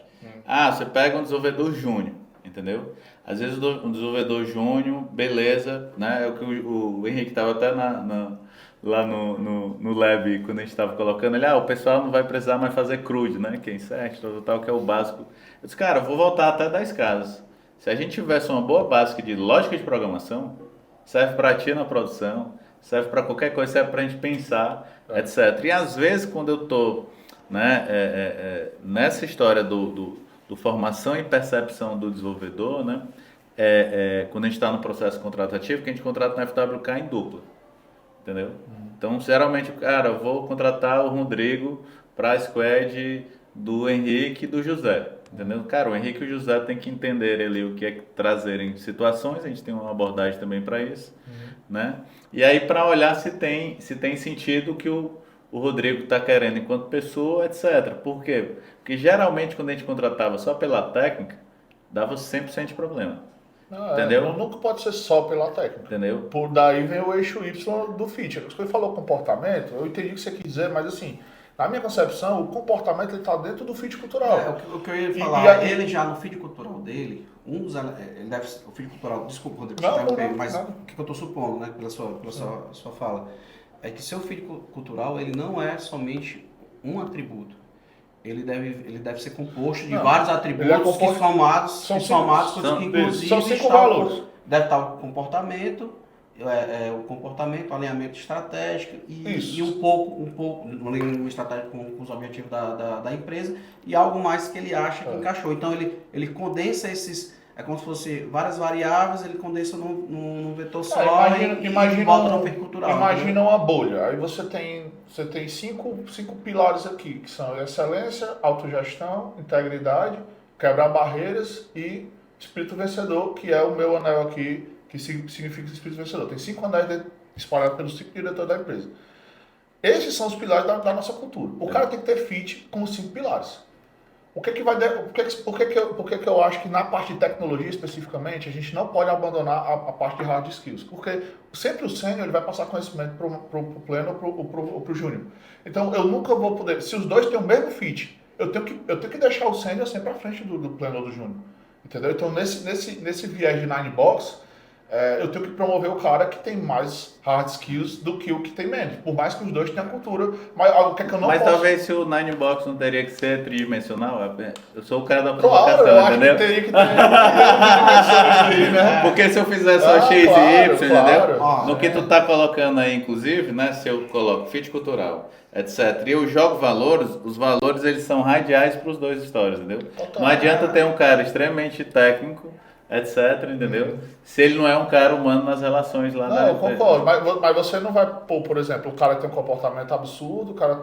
Você pega um desenvolvedor júnior, entendeu? Às vezes um desenvolvedor júnior, beleza, né? É o que o Henrique estava até lá no lab, quando a gente estava colocando ele, o pessoal não vai precisar mais fazer CRUD, né? Que é insert, tal, que é o básico. Eu disse, cara, eu vou voltar até 10 casas. Se a gente tivesse uma boa básica de lógica de programação, serve para ti na produção, serve para qualquer coisa, serve para a gente pensar, etc. E às vezes, quando eu estou nessa história do formação e percepção do desenvolvedor, né? Quando a gente está no processo contratativo, que a gente contrata na FWK em dupla, entendeu? Então, geralmente, cara, eu vou contratar o Rodrigo para a squad do Henrique e do José, entendeu? Cara, o Henrique e o José tem que entender ali o que é trazerem situações, a gente tem uma abordagem também para isso, né? E aí, para olhar se tem sentido que o Rodrigo está querendo enquanto pessoa, etc. Por quê? Porque geralmente quando a gente contratava só pela técnica, dava 100% de problema. Entendeu? Nunca pode ser só pela técnica. Entendeu? Por daí vem o eixo Y do fit. Quando ele falou comportamento, eu entendi o que você quis dizer, mas assim, na minha concepção, o comportamento está dentro do fit cultural. O que eu ia falar, ele já no fit cultural dele, ele deve ser, o fit cultural, desculpa, Rodrigo, mas o que eu estou supondo, né, pela sua fala, é que seu fit cultural, ele não é somente um atributo. Ele deve ser composto de vários atributos que somados, que inclusive são 5 valores. Deve estar o comportamento, o alinhamento estratégico e um pouco um alinhamento estratégico com os objetivos da empresa e algo mais que ele acha que encaixou. Então ele condensa esses, é como se fosse várias variáveis, ele condensa num vetor só e bota no fit cultural. Imagina uma bolha, aí você tem 5 pilares aqui, que são excelência, autogestão, integridade, quebrar barreiras e espírito vencedor, que é o meu anel aqui, que significa espírito vencedor. Tem 5 anéis espalhados pelos 5 diretores da empresa. Esses são os pilares da nossa cultura. O cara tem que ter fit com os 5 pilares. Por que eu acho que na parte de tecnologia especificamente a gente não pode abandonar a parte de hard skills? Porque sempre o sênior ele vai passar conhecimento para o pleno ou para o júnior. Então eu nunca vou poder, se os dois têm o mesmo fit, eu tenho que deixar o sênior sempre à frente do pleno ou do júnior. Entendeu? Então, nesse viés de Nine Box, eu tenho que promover o cara que tem mais hard skills do que o que tem menos. Por mais que os dois tenham cultura, mas algo que é que eu não Mas posso... talvez se o Nine Box não teria que ser tridimensional, eu sou o cara da Claro, provocação, eu acho entendeu? que teria que ter dimensões aí, né? Porque se eu fizer só Ah, X claro, e Y, claro. entendeu? No que tu tá colocando aí, inclusive, né? Se eu coloco fit cultural, etc. E eu jogo valores, os valores eles são radiais para os dois stories, entendeu? Total. Não adianta ter um cara extremamente técnico, etc, entendeu? Se ele não é um cara humano nas relações lá Não, da eu concordo, mas você não vai pôr, por exemplo, o cara tem um comportamento absurdo, o cara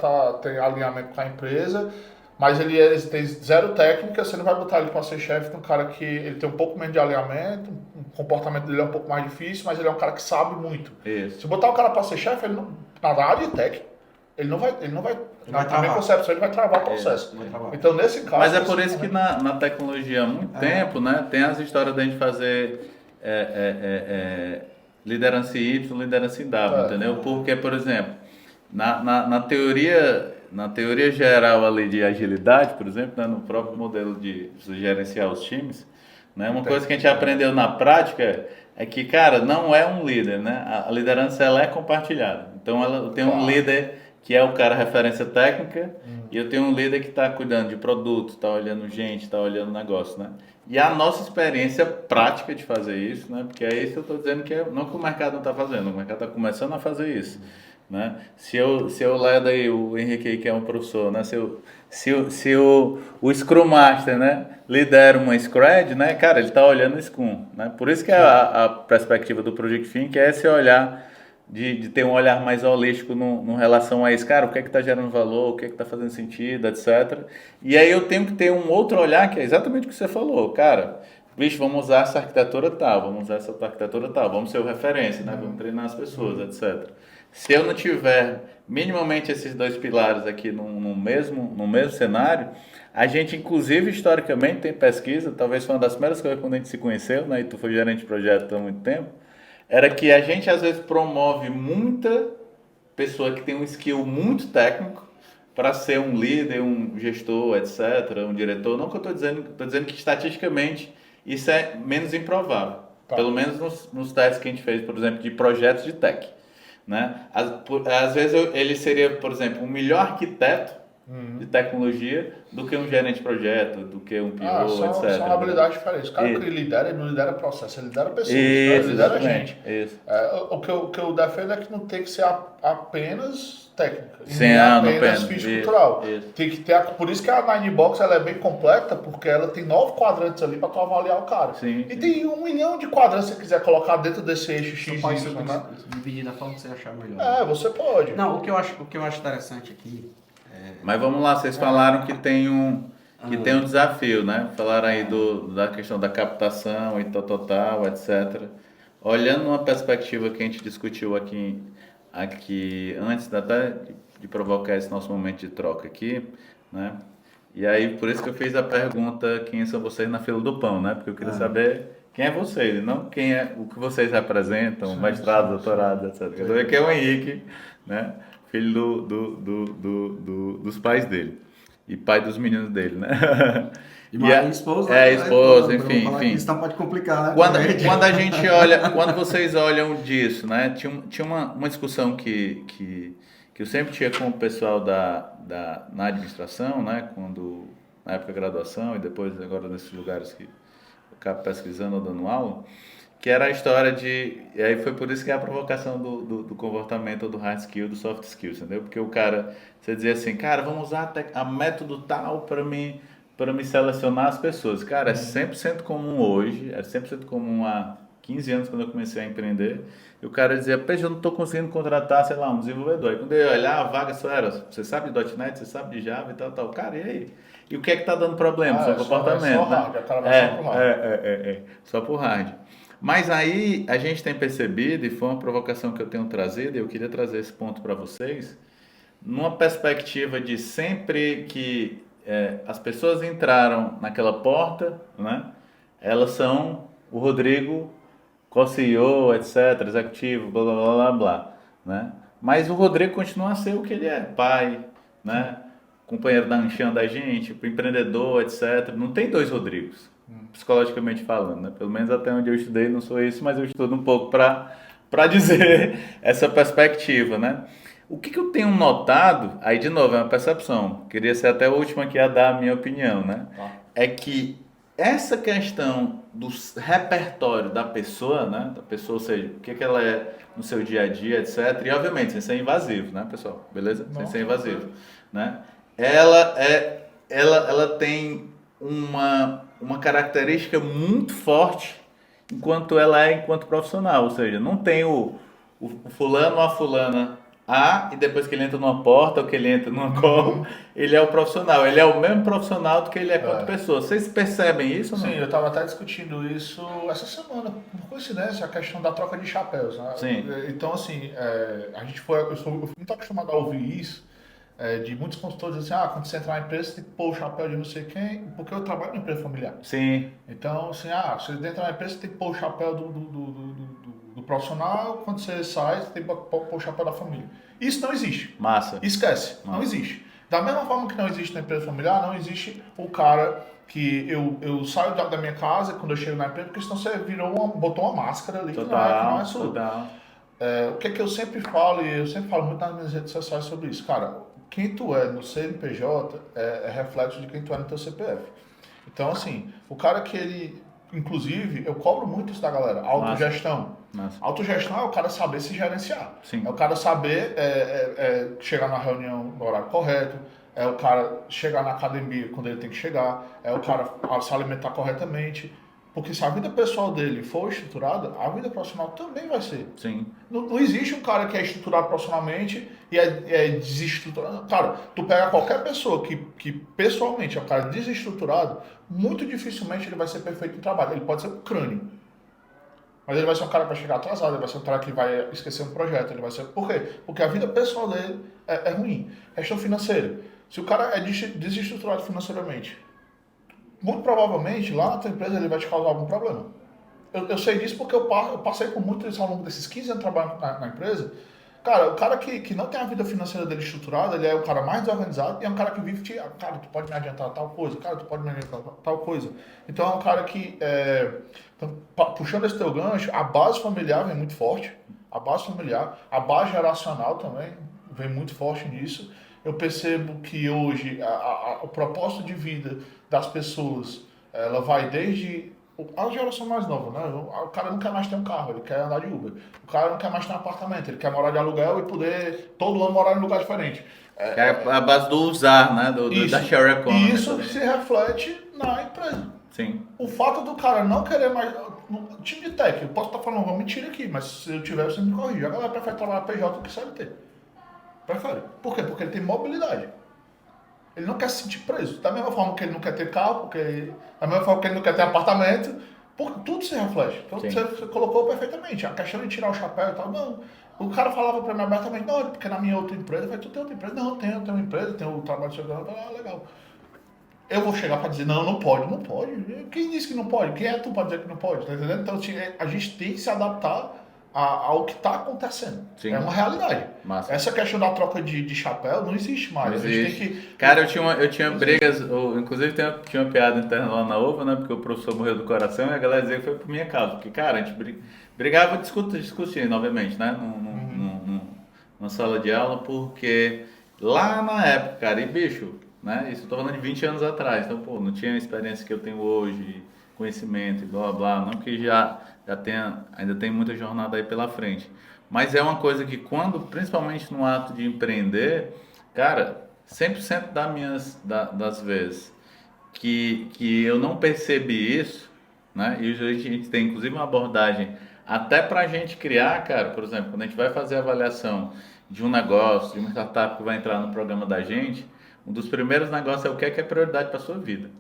tem alinhamento com a empresa, mas ele tem zero técnica, você não vai botar ele para ser chefe de um cara que ele tem um pouco menos de alinhamento, o comportamento dele é um pouco mais difícil, mas ele é um cara que sabe muito. Isso. Se botar o cara para ser chefe, ele não, na área de técnica, ele não vai na minha travar. concepção, ele vai travar o processo. Vai travar. Então, nesse caso... Mas é por isso que na tecnologia há muito tempo, né, tem as histórias da gente fazer liderança em Y, liderança em W, entendeu? Porque, por exemplo, na teoria geral ali de agilidade, por exemplo, né, no próprio modelo de gerenciar os times, né, uma coisa que a gente aprendeu na prática é que, cara, não é um líder, né? A liderança ela é compartilhada. Então, ela tem um líder que é o cara referência técnica, e eu tenho um líder que está cuidando de produto, está olhando gente, está olhando negócio, né? E a nossa experiência prática de fazer isso, né? Porque é isso que eu estou dizendo que não que o mercado não está fazendo, o mercado está começando a fazer isso, né? Se eu levo aí o Henrique aí, que é um professor, né? Se o Scrum Master, né, lidera uma Scred, né, cara, ele está olhando o Scrum, né? Por isso que a perspectiva do Project Think é esse olhar de ter um olhar mais holístico no relação a isso, cara, o que é que está gerando valor, o que é que está fazendo sentido, etc. E aí eu tenho que ter um outro olhar que é exatamente o que você falou, cara, bicho, vamos usar essa arquitetura tal, vamos usar essa arquitetura tal, vamos ser o referência, né, vamos treinar as pessoas, etc. Se eu não tiver minimamente esses dois pilares aqui no mesmo cenário, a gente, inclusive, historicamente, tem pesquisa, talvez foi uma das primeiras coisas quando a gente se conheceu, né, e tu foi gerente de projeto há muito tempo, era que a gente às vezes promove muita pessoa que tem um skill muito técnico para ser um líder, um gestor, etc., um diretor. Não que eu estou dizendo que estatisticamente isso é menos improvável. Tá. Pelo menos nos testes que a gente fez, por exemplo, de projetos de tech. Né? Às vezes ele seria, por exemplo, um melhor arquiteto de tecnologia do que um gerente de projeto, do que um PO, etc. São habilidades diferentes. O cara que lidera, ele não lidera processo, ele lidera pessoas, ele lidera gente. Isso. O que eu defendo é que não tem que ser apenas técnica, sim, nem não apenas físico-cultural. Tem que ter, por isso que a Nine Box ela é bem completa, porque ela tem 9 quadrantes ali para tu avaliar o cara. Sim, e tem 1 milhão de quadrantes se você quiser colocar dentro desse eixo X, pode Y, né? dividir da forma que você achar melhor. Você pode. Não, o que eu acho interessante aqui... Mas vamos lá, vocês falaram que tem um desafio, né? Falaram aí da questão da captação e tal, etc. Olhando uma perspectiva que a gente discutiu aqui antes até de provocar esse nosso momento de troca aqui, né? E aí, por isso que eu fiz a pergunta, quem são vocês na fila do pão, né? Porque eu queria saber quem é vocês, não quem é o que vocês representam, mestrado, doutorado, etc. Eu quero ver quem é o Henrique, né? Filho dos pais dele. E pai dos meninos dele, né? E esposa. Esposa, enfim. Isso não pode complicar, né? Quando a gente olha, quando vocês olham disso, né? Tinha uma discussão que eu sempre tinha com o pessoal na administração, né? Na época da graduação e depois agora nesses lugares que eu acabo pesquisando ou dando aula, que era a história e aí foi por isso que é a provocação do comportamento, do hard skill, do soft skill, entendeu? Porque o cara, você dizia assim, cara, vamos usar a método tal para me selecionar as pessoas. Cara, é 100% comum hoje, é 100% comum há 15 anos quando eu comecei a empreender, e o cara dizia, eu não estou conseguindo contratar, sei lá, um desenvolvedor. E quando eu ia olhar, a vaga só era, você sabe de .NET, você sabe de Java e tal. Cara, e aí? E o que é que está dando problema? Seu comportamento. Só hard, só por hard. Mas aí a gente tem percebido, e foi uma provocação que eu tenho trazido, e eu queria trazer esse ponto para vocês, numa perspectiva de sempre que as pessoas entraram naquela porta, né, elas são o Rodrigo, co-CEO, etc., executivo, blá, blá, blá, blá, blá, né? Mas o Rodrigo continua a ser o que ele é, pai, né, companheiro da Anchan da gente, empreendedor, etc. Não tem dois Rodrigos. psicologicamente falando, né? Pelo menos até onde eu estudei não sou isso, mas eu estudo um pouco para dizer essa perspectiva, né? O que eu tenho notado, aí de novo, é uma percepção, queria ser até o último aqui a dar a minha opinião, né? Tá. É que essa questão do repertório da pessoa, né? Da pessoa, ou seja, o que ela é no seu dia a dia, etc. E obviamente, sem ser invasivo, né, pessoal? Beleza? Sem Não, ser invasivo, né? Ela tem uma característica muito forte enquanto ela é enquanto profissional, ou seja, não tem o fulano ou a fulana A e depois que ele entra numa porta ou que ele entra numa call, ele é o profissional, ele é o mesmo profissional do que ele é quanto pessoa. Vocês percebem isso ou não? Sim, eu estava até discutindo isso essa semana, por coincidência, a questão da troca de chapéus. Né? Sim. Então, assim, a gente eu fui muito acostumado a ouvir isso, de muitos consultores dizendo assim, quando você entrar na empresa, você tem que pôr o chapéu de não sei quem, porque eu trabalho na empresa familiar. Sim. Então, assim, você entrar na empresa, você tem que pôr o chapéu do profissional, quando você sai, você tem que pôr o chapéu da família. Isso não existe. Massa. Esquece, não existe. Da mesma forma que não existe na empresa familiar, não existe o cara que eu saio da minha casa quando eu chego na empresa, porque senão você botou uma máscara ali Total, que não é sua. total. O que é que eu sempre falo, e eu sempre falo muito nas minhas redes sociais sobre isso, cara, quem tu é no CNPJ é reflexo de quem tu é no teu CPF. Então, assim, o cara que ele, inclusive, eu cobro muito isso da galera, autogestão. Massa. Autogestão é o cara saber se gerenciar. Sim. É o cara saber chegar na reunião no horário correto, é o cara chegar na academia quando ele tem que chegar, é o cara se alimentar corretamente. Porque se a vida pessoal dele for estruturada, a vida profissional também vai ser. Sim. Não existe um cara que é estruturado profissionalmente e é desestruturado. Cara, tu pega qualquer pessoa que pessoalmente é um cara desestruturado, muito dificilmente ele vai ser perfeito no trabalho. Ele pode ser um crânio. Mas ele vai ser um cara que vai chegar atrasado, ele vai ser um cara que vai esquecer um projeto, ele vai ser... Por quê? Porque a vida pessoal dele é ruim. Questão financeira. Se o cara é desestruturado financeiramente, muito provavelmente lá na tua empresa ele vai te causar algum problema. Eu sei disso porque eu passei por muito isso ao longo desses 15 anos trabalhando na empresa. Cara, o cara que não tem a vida financeira dele estruturada, ele é o cara mais desorganizado e é um cara que vive cara, tu pode me adiantar tal coisa, cara, tu pode me adiantar tal coisa. Então é um cara que, então, puxando esse teu gancho, a base familiar vem muito forte, a base familiar, a base geracional também vem muito forte nisso. Eu percebo que hoje o propósito de vida das pessoas, ela vai desde a geração mais nova, né? O cara não quer mais ter um carro, ele quer andar de Uber. O cara não quer mais ter um apartamento, ele quer morar de aluguel e poder todo ano morar em um lugar diferente. É a base do usar, né? Da share economy. E isso se reflete na empresa. Sim. O fato do cara não querer mais... Time de tech, eu posso estar falando uma mentira aqui, mas se eu tiver, você me corrige. A galera prefere trabalhar PJ do que CLT. Prefere. Por quê? Porque ele tem mobilidade. Ele não quer se sentir preso. Da mesma forma que ele não quer ter carro, da mesma forma que ele não quer ter apartamento, tudo se reflete. Então você colocou perfeitamente. A questão de tirar o chapéu e tal, não. O cara falava pra mim abertamente, não, porque na minha outra empresa, eu falei, tu tem outra empresa? Não, eu tenho uma empresa, tenho o trabalho de segurança. Eu falei, legal. Eu vou chegar pra dizer, não pode. Quem disse que não pode? Quem é tu pra dizer que não pode? Tá entendendo? Então a gente tem que se adaptar ao que está acontecendo. Sim. É uma realidade. Massa. Essa questão da troca de chapéu não existe mais. Não A gente existe. tem que... Cara, eu tinha brigas, inclusive tinha uma piada interna lá na UVA, né? Porque o professor morreu do coração e a galera dizia que foi por minha causa. Porque, cara, a gente brigava discutindo, obviamente, né? Numa sala de aula, porque lá na época, cara, e bicho, né? Isso eu tô falando de 20 anos atrás, então, pô, não tinha a experiência que eu tenho hoje, conhecimento e blá blá, não que ainda tem muita jornada aí pela frente. Mas é uma coisa que principalmente no ato de empreender, cara, 100% das vezes que eu não percebi isso, né? E a gente tem inclusive uma abordagem até para a gente criar, cara, por exemplo, quando a gente vai fazer a avaliação de um negócio, de uma startup que vai entrar no programa da gente, um dos primeiros negócios é o que é prioridade para sua vida.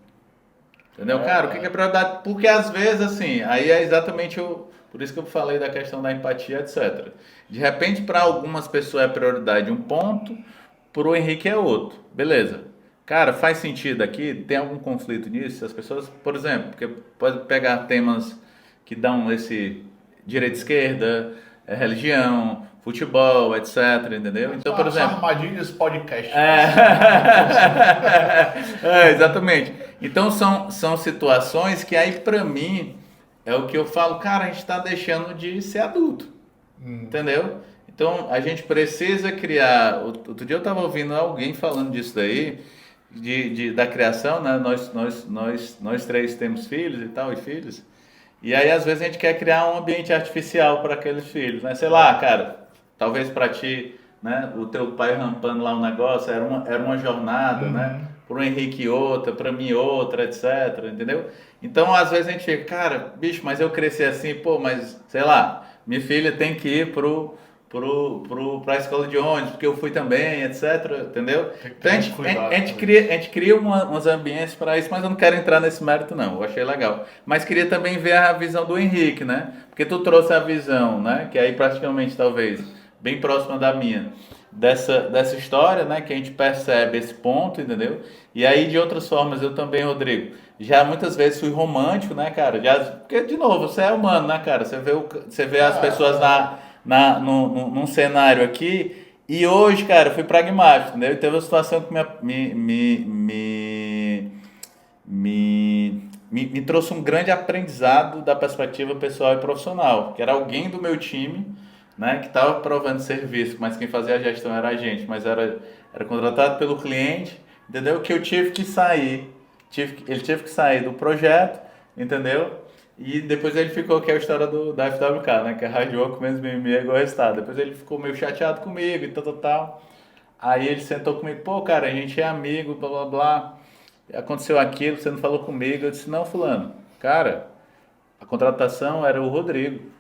Entendeu? Cara, o que é prioridade? Porque às vezes, assim, aí é exatamente por isso que eu falei da questão da empatia, etc. De repente, para algumas pessoas é prioridade um ponto, para o Henrique é outro. Beleza. Cara, faz sentido aqui? Tem algum conflito nisso? As pessoas, por exemplo, porque pode pegar temas que dão esse direita-esquerda, religião, futebol, etc, entendeu? Então, por exemplo... Armadilhas podcast. Exatamente. Então são situações que aí pra mim é o que eu falo, cara, a gente tá deixando de ser adulto, entendeu? Então a gente precisa criar. Outro dia eu tava ouvindo alguém falando disso daí, da criação, né? Nós três temos filhos e tal, e filhos. E aí às vezes a gente quer criar um ambiente artificial para aqueles filhos, né? Sei lá, cara, talvez para ti, né? O teu pai rampando lá um negócio era uma jornada, né? Para o Henrique outra, para mim outra, etc, entendeu? Então às vezes a gente fica, cara, bicho, mas eu cresci assim, pô, mas sei lá, minha filha tem que ir pra escola de ônibus, porque eu fui também, etc, entendeu? Então a gente cria uns ambientes para isso, mas eu não quero entrar nesse mérito não, eu achei legal. Mas queria também ver a visão do Henrique, né? Porque tu trouxe a visão, né? Que aí praticamente talvez bem próxima da minha, dessa história, né? Que a gente percebe esse ponto, entendeu? E aí de outras formas eu também, Rodrigo, já muitas vezes fui romântico, né, cara? Porque de novo, você é humano, né, cara? Você vê as pessoas num cenário aqui. E hoje, cara, eu fui pragmático, entendeu? E teve uma situação que me trouxe um grande aprendizado da perspectiva pessoal e profissional, que era alguém do meu time, né, que estava provando serviço, mas quem fazia a gestão era a gente, mas era contratado pelo cliente, entendeu? Que eu tive que sair, ele teve que sair do projeto, entendeu? E depois ele ficou, que é a história da FWK, né? Que é hard work menos mimimi é igual resultado. Depois ele ficou meio chateado comigo e tal. Aí ele sentou comigo, pô, cara, a gente é amigo, blá, blá, blá. Aconteceu aquilo, você não falou comigo. Eu disse, não, fulano, cara, a contratação era o Rodrigo.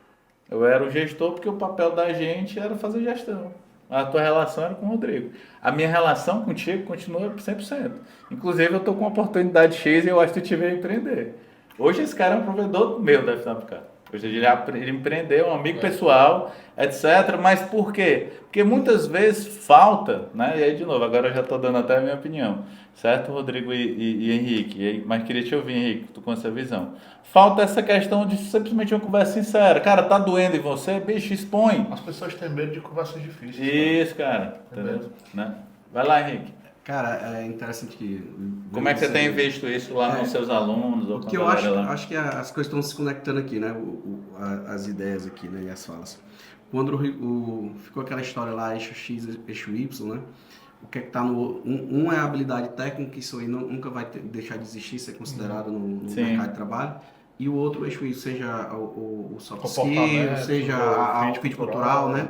Eu era o gestor porque o papel da gente era fazer gestão. A tua relação era com o Rodrigo. A minha relação contigo continua 100%. Inclusive, eu estou com uma oportunidade X e eu acho que tu tive a empreender. Hoje esse cara é um provedor meu da FWK. Hoje ele empreendeu, um amigo pessoal, etc. Mas por quê? Porque muitas vezes falta, né? E aí, de novo, agora eu já estou dando até a minha opinião. Certo, Rodrigo e Henrique? Mas queria te ouvir, Henrique, tu com essa visão. Falta essa questão de simplesmente uma conversa sincera. Cara, tá doendo em você? Bicho, expõe. As pessoas têm medo de conversas difíceis. Isso, cara. Entendeu? Né? Vai lá, Henrique. Cara, é interessante que... Como é que você tem visto isso lá nos seus alunos? Ou porque eu acho que as coisas estão se conectando aqui, né? As ideias aqui, né? E as falas. Quando ficou aquela história lá, eixo X, eixo Y, né? O que é que tá no... Um é a habilidade técnica, isso aí nunca vai deixar de existir, ser considerado no mercado de trabalho. E o outro eixo Y, seja o soft skill, seja o fit cultural, né?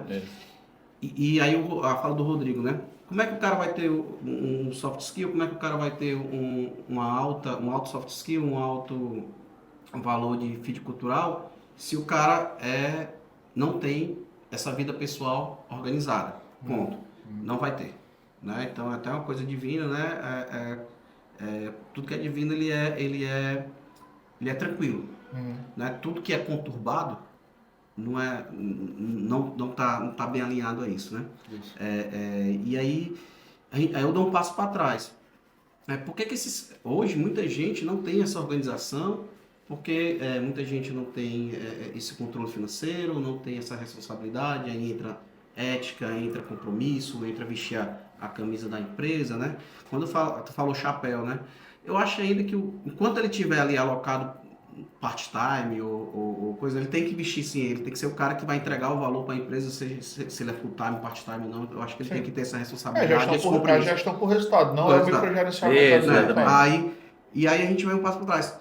E aí a fala do Rodrigo, né? Como é que o cara vai ter um soft skill? Como é que o cara vai ter um alto soft skill, um alto valor de fit cultural, se o cara não tem essa vida pessoal organizada? Ponto. Não vai ter. Né? Então é até uma coisa divina, né? Tudo que é divino ele é tranquilo. Né? Tudo que é conturbado não tá bem alinhado a isso, né? E aí eu dou um passo para trás. Por que hoje muita gente não tem essa organização? Porque muita gente não tem esse controle financeiro, não tem essa responsabilidade, aí entra ética, entra compromisso, entra vestir a camisa da empresa, né? Quando tu falou chapéu, né? Eu acho ainda que enquanto ele tiver ali alocado part-time ou coisa, ele tem que vestir sim, ele tem que ser o cara que vai entregar o valor para a empresa, seja se ele é full-time, part-time ou não. Eu acho que ele tem que ter essa responsabilidade. A gestão por resultado, não é o microgerenciamento. E aí a gente vai um passo para trás.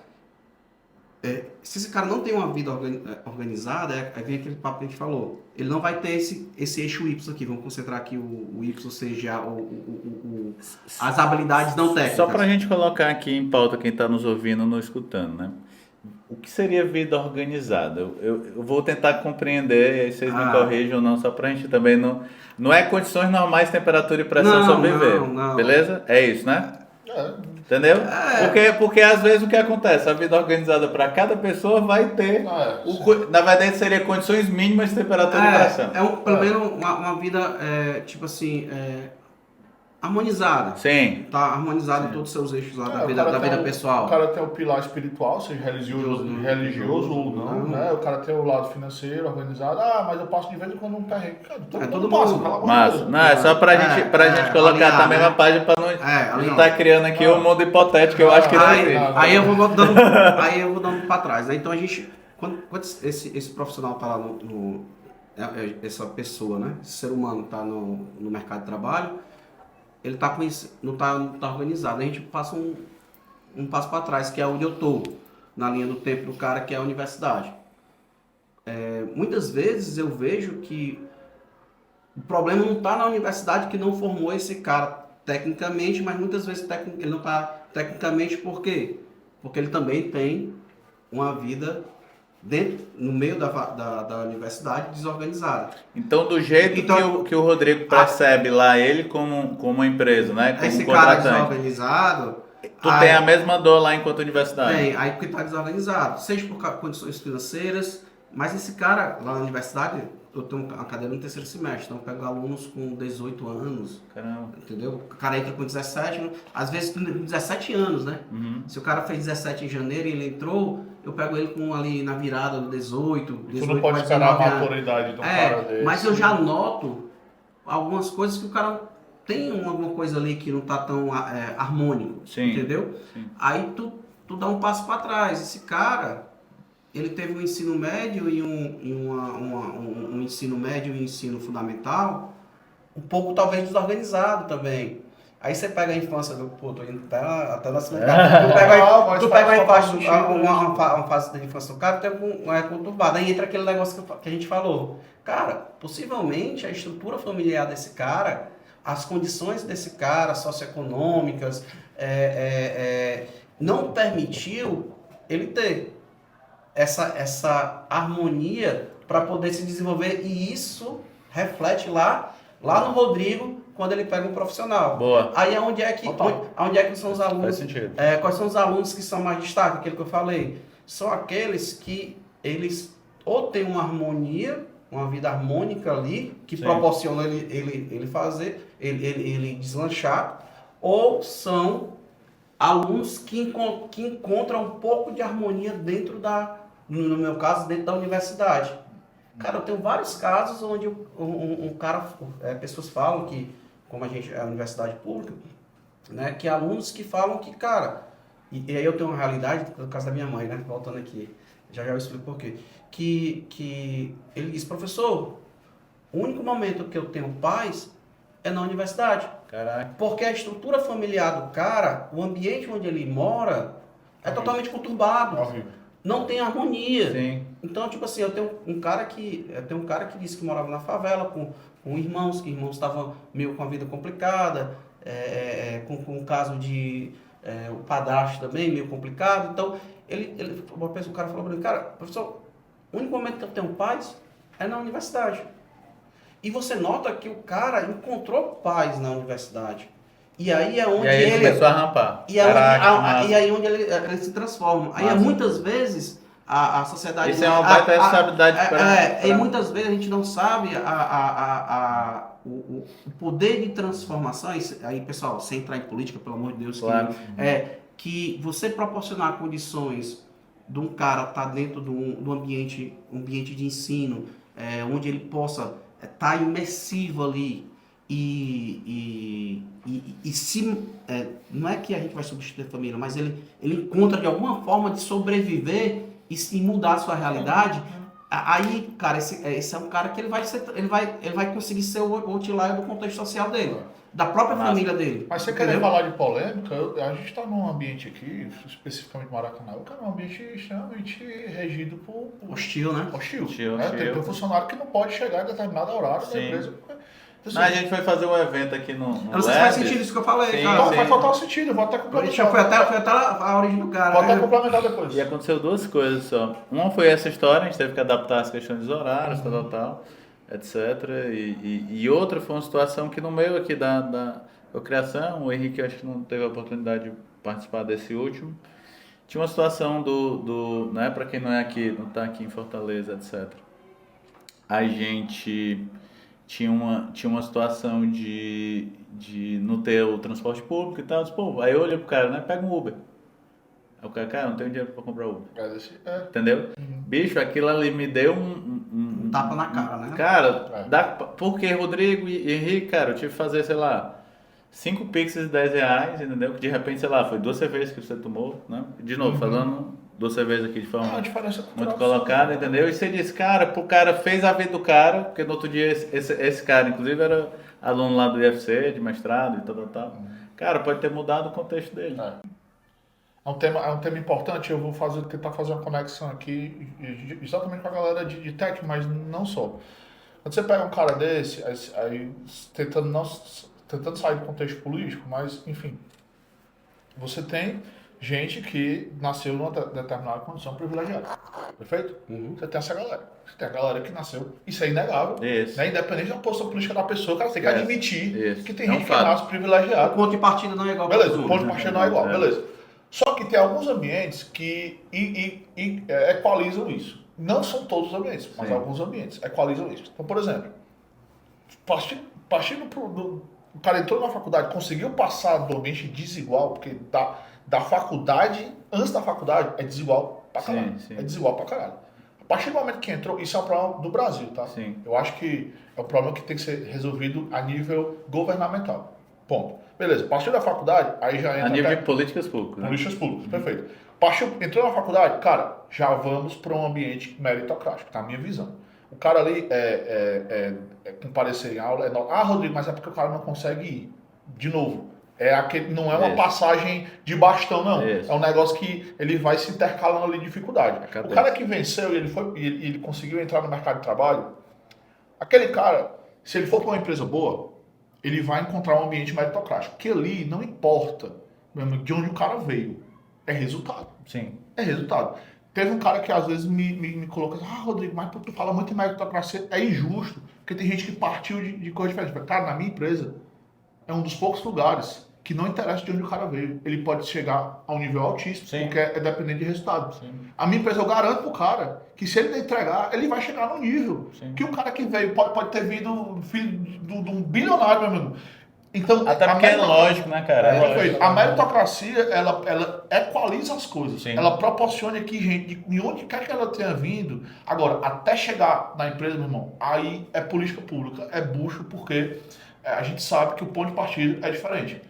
Se esse cara não tem uma vida organizada, aí vem aquele papo que a gente falou. Ele não vai ter esse eixo Y aqui. Vamos concentrar aqui o Y, seja as habilidades não técnicas. Só para a gente colocar aqui em pauta quem está nos ouvindo ou nos escutando, né? O que seria vida organizada? Eu vou tentar compreender, e aí vocês me corrijam ou não, só para a gente também não é condições normais, temperatura e pressão sobreviver. Não. Beleza? É isso, né? Entendeu? Porque às vezes o que acontece? A vida organizada para cada pessoa vai ter. Na verdade, seria condições mínimas de temperatura e pressão. Pelo menos uma vida, tipo assim, harmonizada. Sim. Tá harmonizado em todos os seus eixos lá da vida pessoal. O cara tem o pilar espiritual, seja religioso ou não, né? O cara tem o lado financeiro organizado. Mas eu passo de vez em quando um perrengue. Todo mundo passa. Mas, não, é só pra gente colocar também uma página pra não... ele não. tá criando aqui um mundo hipotético, eu acho que não Aí, existe. aí eu vou dando para trás, né? Então a gente, quando esse profissional tá lá essa pessoa, né? Esse ser humano tá no mercado de trabalho, ele tá com isso, não tá organizado. A gente passa um passo para trás, que é onde eu tô, na linha do tempo do cara, que é a universidade. Muitas vezes eu vejo que o problema não está na universidade que não formou esse cara tecnicamente, mas muitas vezes ele não está tecnicamente por quê? Porque ele também tem uma vida no meio da universidade desorganizada. Então, do jeito que o Rodrigo percebe lá, ele como uma empresa, né? Como Esse um cara contratante. desorganizado... Tu tem a mesma dor lá enquanto universidade? Tem, aí porque está desorganizado, seja por condições financeiras, mas esse cara lá na universidade, eu tenho uma cadeira no terceiro semestre, então eu pego alunos com 18 anos, Caramba. entendeu? O cara entra com 17, às vezes com 17 anos, né? Uhum. Se o cara fez 17 em janeiro e ele entrou, eu pego ele com ali na virada do 18, Tu não pode esperar a 19 anos. maturidade de um cara desse. Mas eu já noto algumas coisas que o cara tem alguma coisa ali que não tá tão harmônico, Sim. entendeu? Sim. Aí tu dá um passo para trás. Esse cara, ele teve um ensino médio e um ensino médio e um ensino fundamental um pouco talvez desorganizado também. Aí você pega a infância do pô, tô indo até na cidade. Tu pega uma fase da infância do cara, tem conturbada. Aí entra aquele negócio que a gente falou. Cara, possivelmente a estrutura familiar desse cara, as condições desse cara socioeconômicas, não permitiu ele ter essa harmonia para poder se desenvolver, e isso reflete lá no Rodrigo quando ele pega um profissional. Boa. Aí onde é que são os alunos? Faz sentido. Quais são os alunos que são mais destaque? Aquele que eu falei. São aqueles que eles ou têm uma harmonia, uma vida harmônica ali, que Sim. proporciona ele fazer, ele deslanchar, ou são alunos que encontram um pouco de harmonia dentro no meu caso, dentro da universidade. Cara, eu tenho vários casos onde pessoas falam que, como a gente é a universidade pública, né, que alunos que falam que, cara, e aí eu tenho uma realidade, no caso da minha mãe, né, voltando aqui, já eu explico por quê, que ele diz, professor, o único momento que eu tenho paz é na universidade. Caraca. Porque a estrutura familiar do cara, o ambiente onde ele mora, é totalmente conturbado. Não tem harmonia. Sim. Então, tipo assim, eu tenho um cara que disse que morava na favela com irmãos, que irmãos estavam meio com a vida complicada, com um caso de o padrasto também meio complicado. Então, o cara falou para mim, cara, professor, o único momento que eu tenho paz é na universidade. E você nota que o cara encontrou paz na universidade. E aí é onde ele começou a rampar. E aí onde ele se transforma. Aí muitas vezes a sociedade... Isso é uma baita responsabilidade. E muitas vezes a gente não sabe o poder de transformação. Aí, pessoal, sem entrar em política, pelo amor de Deus, claro. que você proporcionar condições de um cara estar dentro de um ambiente de ensino, onde ele possa estar imersivo ali, não é que a gente vai substituir a família, mas ele encontra de alguma forma de sobreviver e mudar a sua realidade. Aí, cara, esse é um cara que ele vai conseguir ser o outlier do contexto social dele, da própria família dele. Mas você querer falar de polêmica, a gente está num ambiente aqui, especificamente Maracanã, que é um ambiente extremamente regido por hostil, né? Hostil. Tem um funcionário que não pode chegar em determinado horário da empresa. Não, a gente foi fazer um evento aqui no eu não sei se faz sentido isso que eu falei. Sim, cara. Não, faz total sentido, eu vou até complementar. Foi até a origem do cara. Vou até complementar depois. E aconteceu duas coisas só. Uma foi essa história, a gente teve que adaptar as questões dos horários, tal, etc. E outra foi uma situação que no meio aqui da criação, o Henrique acho que não teve a oportunidade de participar desse último. Tinha uma situação né, para quem não é aqui, não está aqui em Fortaleza, etc. A gente tinha uma situação de não ter o transporte público e tal. Eu disse, pô, aí eu olhei pro cara, né? Pega um Uber. Aí o cara, não tenho dinheiro pra comprar Uber. Entendeu? Bicho, aquilo ali me deu um tapa na cara, né? Cara, porque Rodrigo e Henrique, cara, eu tive que fazer, sei lá, 5 pixels de 10 reais, entendeu? Que de repente, sei lá, foi 2 cervejas que você tomou, né? De novo, falando 2 cervejas aqui de É forma uma diferença cultural muito colocada, absurda. entendeu? E você disse, cara, pro cara fez a vida do cara, porque no outro dia esse cara, inclusive, era aluno lá do IFC, de mestrado e tal. Cara, pode ter mudado o contexto dele. É um tema importante, eu vou tentar fazer uma conexão aqui exatamente com a galera de tech, mas não só. Quando você pega um cara desse, aí tentando sair do contexto político, mas enfim, você tem gente que nasceu numa determinada condição privilegiada, perfeito? Você tem essa galera. Você tem a galera que nasceu, isso é inegável, Isso. né? Independente da posição política da pessoa, o cara tem que admitir Isso. que tem É um gente que fato. nasce O privilegiado. ponto de partida não é igual para Beleza, todo o ponto de mundo. partida não é igual, É. beleza. Só que tem alguns ambientes que equalizam isso. Não são todos os ambientes, mas Sim. alguns ambientes equalizam isso. Então, por exemplo, partindo o cara entrou na faculdade, conseguiu passar do ambiente desigual, porque da faculdade, antes da faculdade, é desigual pra caralho. Sim. É desigual pra caralho. A partir do momento que entrou, isso é um problema do Brasil, tá? Sim. Eu acho que é um problema que tem que ser resolvido a nível governamental. Ponto. Beleza, a partir da faculdade, aí já entra... A nível de políticas públicas, né? Políticas públicas, perfeito. Entrou na faculdade, cara, já vamos para um ambiente meritocrático, tá? A minha visão. O cara ali comparecer em aula, Rodrigo, mas é porque o cara não consegue ir. De novo, não é uma Isso. passagem de bastão, não. Isso. É um negócio que ele vai se intercalando ali de dificuldade. Acabou. O cara que venceu e ele conseguiu entrar no mercado de trabalho, aquele cara, se ele for para uma empresa boa, ele vai encontrar um ambiente meritocrático. Que ali não importa de onde o cara veio. É resultado. Sim. É resultado. Teve um cara que às vezes me coloca assim, Rodrigo, mas tu fala muito em meritocracia, é injusto, porque tem gente que partiu de coisa diferente. Cara, na minha empresa, é um dos poucos lugares que não interessa de onde o cara veio. Ele pode chegar a um nível altíssimo, Sim. porque é dependente de resultado. Sim. A minha empresa, eu garanto pro cara que se ele não entregar, ele vai chegar no nível. Sim. Que o cara que veio pode ter vindo filho de um bilionário, meu amigo. Então, Até porque é lógico, né, cara? É perfeito. lógico. A meritocracia, ela equaliza as coisas. Sim. Ela proporciona que gente, de onde quer que ela tenha vindo, agora, até chegar na empresa, meu irmão, aí é política pública, é bucho, porque a gente sabe que o ponto de partida é diferente.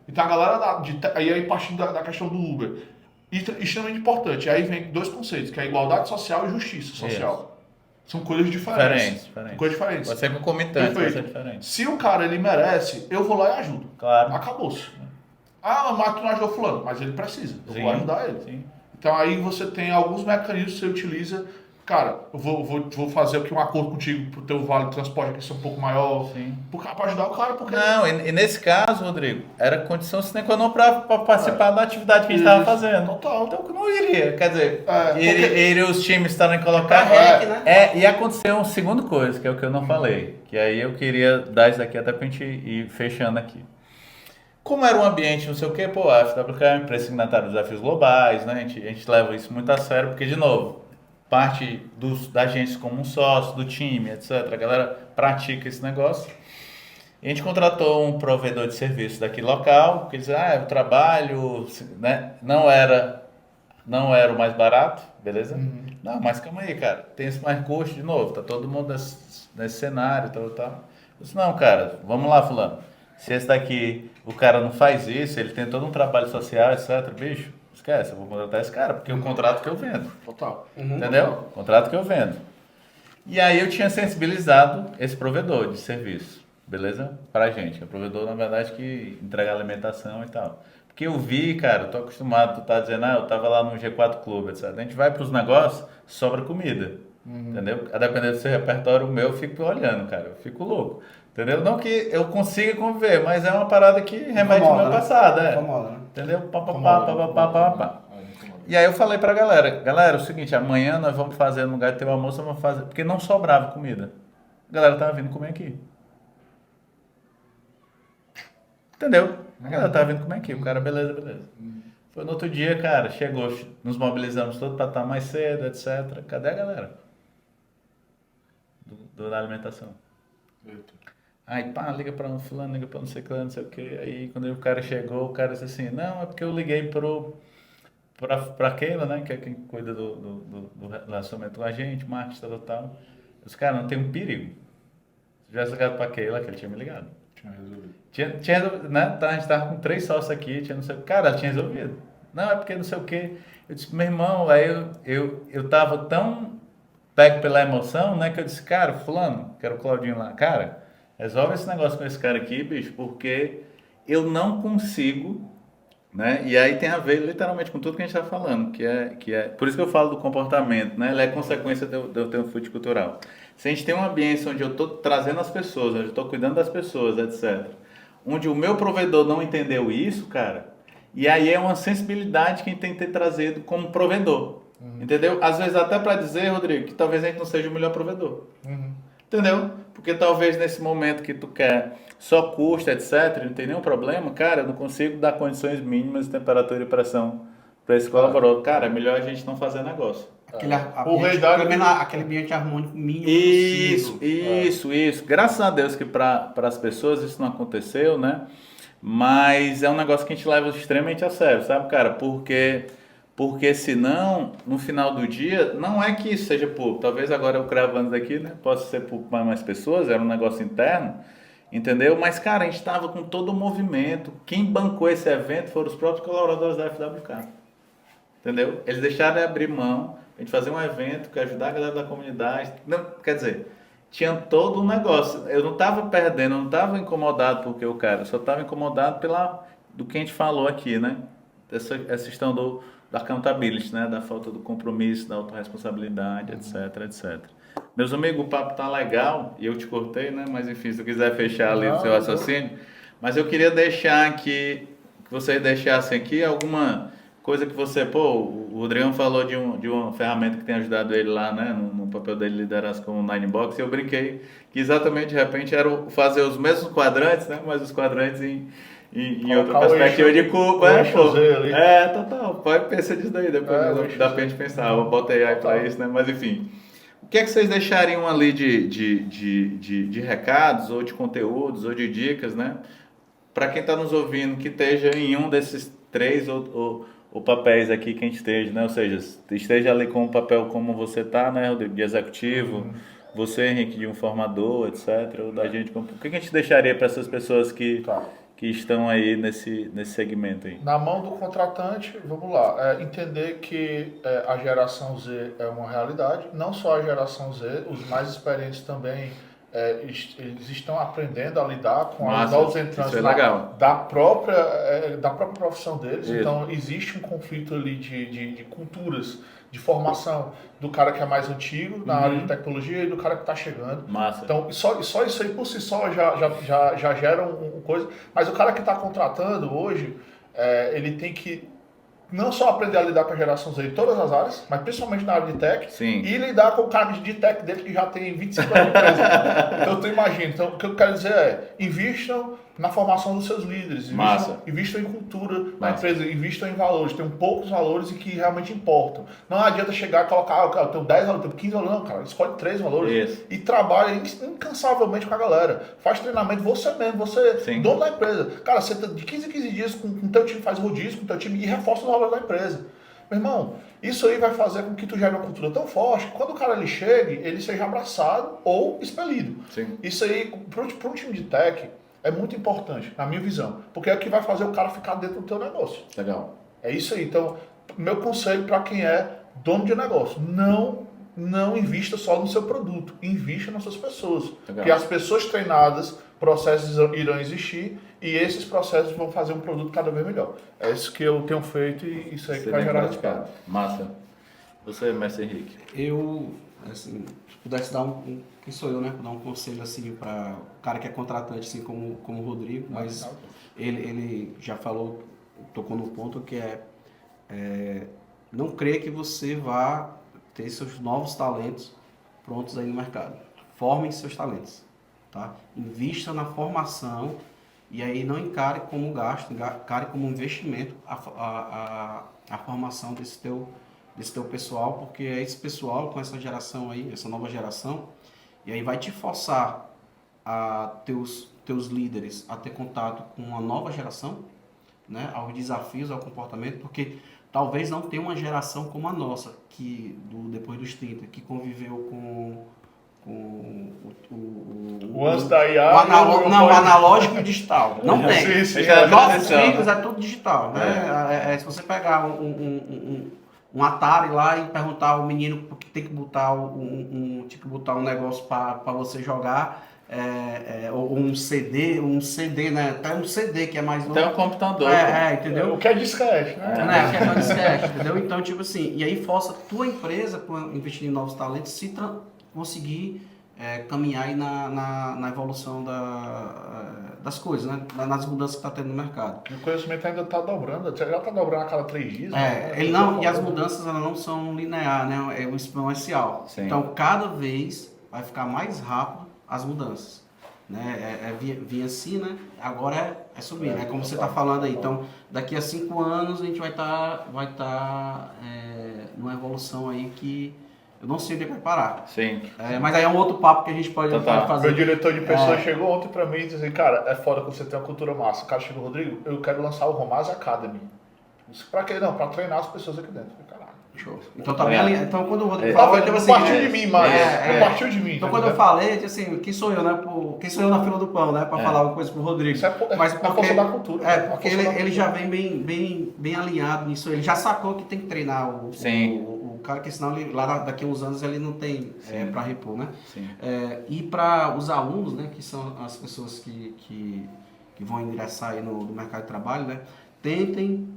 Então, a galera, aí partindo da questão do Uber, extremamente importante. Aí vem dois conceitos, que é igualdade social e justiça social. São coisas diferentes. Diferentes. Coisas diferentes. Pode ser concomitante, pode ser Perfeito. diferente. Se o cara ele merece, eu vou lá e ajudo. Claro. Acabou-se. Mas tu não ajudou fulano, mas ele precisa. Eu Sim. vou ajudar ele. Sim. Então aí você tem alguns mecanismos que você utiliza. Cara, eu vou fazer aqui um acordo contigo pro teu vale de transporte aqui ser um pouco maior. Sim. Pra ajudar o cara, porque. Não, e nesse caso, Rodrigo, era condição sine qua non para participar da atividade que a gente estava fazendo. Total. Então não iria, quer dizer, porque- iria os times estarem colocados. REC, né? E aconteceu uma segunda coisa, que é o que eu não falei, que aí eu queria dar isso aqui até pra gente ir fechando aqui. Como era um ambiente, não sei o que, pô, a FWK é uma empresa signatária dos desafios globais, né? A gente leva isso muito a sério, porque, de novo, parte da gente como um sócio, do time, etc. A galera pratica esse negócio. E a gente contratou um provedor de serviço daqui local, porque diz, o trabalho, né, não era o mais barato, beleza? Não, mas calma aí, cara, tem esse mais custo de novo, tá todo mundo nesse cenário, tal. Eu disse, não, cara, vamos lá, fulano. Se esse daqui, o cara não faz isso, ele tem todo um trabalho social, etc, bicho, esquece, eu vou contratar esse cara, porque é o contrato que eu vendo. Total. Entendeu? Contrato que eu vendo. E aí eu tinha sensibilizado esse provedor de serviço, beleza? Pra gente. É o provedor, na verdade, que entrega alimentação e tal. Porque eu vi, cara, eu tô acostumado, tu tá dizendo, eu tava lá no G4 Clube, etc. A gente vai pros negócios, sobra comida. Entendeu? A depender do seu repertório, o meu, eu fico olhando, cara. Eu fico louco. Entendeu? Não que eu consiga conviver, mas é uma parada que remete ao meu passado, Incomoda, né? Entendeu? Pá. E aí eu falei pra galera, é o seguinte, amanhã nós vamos fazer, no lugar de ter o almoço, vamos fazer, porque não sobrava comida. A galera tava vindo comer aqui. Entendeu? A galera tava vindo comer aqui, o cara, beleza. Foi no outro dia, cara, chegou, nos mobilizamos todos pra estar mais cedo, etc. Cadê a galera? Da alimentação. Aí, pá, liga pra um fulano, liga pra não sei o que, não sei o que. Aí, quando o cara chegou, o cara disse assim, não, é porque eu liguei pra Keila, né, que é quem cuida do relacionamento com a gente, marketing, tal. Os caras, não tem um perigo. Se tivesse ligado pra Keila, que ele tinha me ligado. Tinha resolvido. Tinha resolvido, né? Tá, a gente tava com 3 sócios aqui, tinha não sei o que. Cara, tinha resolvido. Não, é porque não sei o que. Eu disse, meu irmão, aí eu tava tão pego pela emoção, né? Que eu disse, cara, fulano, que era o Claudinho lá, cara, resolve esse negócio com esse cara aqui, bicho, porque eu não consigo, né? E aí tem a ver literalmente com tudo que a gente está falando, que é, por isso que eu falo do comportamento, né? Ele é consequência de eu ter um fute cultural. Se a gente tem um ambiente onde eu estou trazendo as pessoas, onde eu estou cuidando das pessoas, etc., onde o meu provedor não entendeu isso, cara, e aí é uma sensibilidade que a gente tem que ter trazido como provedor, entendeu? Às vezes até para dizer, Rodrigo, que talvez a gente não seja o melhor provedor. Entendeu? Porque talvez nesse momento que tu quer só custo, etc., não tem nenhum problema, cara, eu não consigo dar condições mínimas de temperatura e pressão para esse colaborador. Cara, é melhor a gente não fazer negócio. Aquele ambiente harmônico mínimo Isso, possível. isso. Graças a Deus que para as pessoas isso não aconteceu, né? Mas é um negócio que a gente leva extremamente a sério, sabe, cara? Porque senão, no final do dia, não é que isso seja público. Talvez agora eu gravando daqui, né? Possa ser público para mais pessoas, era um negócio interno, entendeu? Mas, cara, a gente estava com todo o movimento. Quem bancou esse evento foram os próprios colaboradores da FWK. Entendeu? Eles deixaram de abrir mão, a gente fazer um evento que ajudar a galera da comunidade. Não, quer dizer, tinha todo um negócio. Eu não estava perdendo, eu não estava incomodado porque o cara, eu só estava incomodado do que a gente falou aqui, né? Essa questão da accountability, né? Da falta do compromisso, da autorresponsabilidade, etc, etc. Meus amigos, o papo tá legal e eu te cortei, né? Mas enfim, se tu quiser fechar ali o seu raciocínio. Mas eu queria deixar aqui, que vocês deixassem aqui alguma coisa que você... Pô, o Rodrigão falou de uma ferramenta que tem ajudado ele lá, né? No papel dele de liderança como o Ninebox. E eu brinquei que exatamente, de repente, era fazer os mesmos quadrantes, né? Mas os quadrantes em outra perspectiva de culpa. Total. Pode pensar disso daí, depois dá pra gente pensar. Eu botei aí pra isso, né? Mas enfim. O que é que vocês deixariam ali de recados, ou de conteúdos, ou de dicas, né? Para quem está nos ouvindo, que esteja em um desses 3 ou papéis aqui que a gente esteja, né? Ou seja, esteja ali com o papel como você está, né, Rodrigo, de executivo, você, Henrique, de um formador, etc. Ou da gente. O que a gente deixaria para essas pessoas que estão aí nesse segmento aí? Na mão do contratante, vamos lá, entender que a geração Z é uma realidade, não só a geração Z, os mais experientes também, eles estão aprendendo a lidar com os novos entrantes da própria profissão deles. Isso. Então existe um conflito ali de culturas, de formação do cara que é mais antigo na área de tecnologia e do cara que está chegando. Massa. Então só isso aí por si só já gera uma coisa. Mas o cara que está contratando hoje, ele tem que não só aprender a lidar com a geração Z em todas as áreas, mas principalmente na área de tech. Sim. E lidar com o cara de tech dele que já tem 25 anos de empresa. Então tu imagina. Então o que eu quero dizer é, invistam na formação dos seus líderes, invistam em cultura na empresa, invistam em valores. Tem poucos valores e que realmente importam. Não adianta chegar e colocar, eu tenho 10 valores, eu tenho 15 valores, não, cara, escolhe 3 valores e trabalha incansavelmente com a galera. Faz treinamento você mesmo, dono da empresa. Cara, você de 15 em 15 dias com o teu time, faz rodízio com o teu time e reforça os valores da empresa. Meu irmão, isso aí vai fazer com que tu gere uma cultura tão forte que quando o cara ele chegue, ele seja abraçado ou expelido. Sim. Isso aí, para um time de tech, é muito importante, na minha visão, porque é o que vai fazer o cara ficar dentro do teu negócio. Legal. É isso aí. Então, meu conselho para quem é dono de negócio, não invista só no seu produto, invista nas suas pessoas. Legal. Porque as pessoas treinadas, processos irão existir e esses processos vão fazer um produto cada vez melhor. É isso que eu tenho feito e isso aí que vai gerar resultado. Massa. Você, mestre Henrique? Eu, assim, se pudesse dar quem sou eu, né? Dar um conselho assim para o cara que é contratante, assim como o Rodrigo, mas ele já falou, tocou no ponto que não creia que você vá ter seus novos talentos prontos aí no mercado. Formem seus talentos, tá? Invista na formação e aí não encare como gasto, encare como investimento a formação desse teu pessoal, porque é esse pessoal com essa geração aí, essa nova geração, e aí vai te forçar a teus líderes a ter contato com uma nova geração, né, aos desafios, ao comportamento, porque talvez não tenha uma geração como a nossa, que depois dos 30, que conviveu com O antes da IA o analógico e o digital. Não tem. Sim, sim. Nossos filhos é tudo digital, né? Se você pegar um Atari lá e perguntar ao menino porque tem que botar um negócio para você jogar, ou um CD, né? Até um CD que é mais novo. Até um computador. O Entendeu? que é disquete, né? Que é disquete, entendeu? Então, tipo assim, e aí força a tua empresa, investir em novos talentos, conseguir caminhar aí na evolução das coisas, né? Nas mudanças que está tendo no mercado. E o conhecimento ainda está dobrando, já está dobrando a cada 3 dias. E as mudanças elas não são lineares, né? É um exponencial. Sim. Então, cada vez vai ficar mais rápido as mudanças. Né? Vinha assim, né? Agora é subir, né? Como você está falando aí. Então, daqui a 5 anos a gente vai tá, numa evolução aí que eu não sei onde vai parar. Sim. Mas aí é um outro papo que a gente pode fazer. Meu diretor de pessoas chegou ontem pra mim e disse assim, cara, é foda que você tem uma cultura massa. O cara chegou, Rodrigo, eu quero lançar o Romaz Academy. Eu disse, pra quê? Não, pra treinar as pessoas aqui dentro. Eu falei, caralho. Show. Então tá bem alinhado. Então quando o Rodrigo Não falou, tipo assim, partiu de mim, mas não partiu de mim. então quando eu falei, tipo assim, quem sou eu, né? Quem sou eu na fila do pão, né? Pra falar uma coisa pro Rodrigo. Isso é mas a força da cultura. Porque ele já vem bem alinhado nisso. Ele já sacou que tem que treinar o cara, que senão lá daqui a uns anos ele não tem para repor, né? Sim. E para os alunos, né? Que são as pessoas que vão ingressar aí no mercado de trabalho, né? Tentem,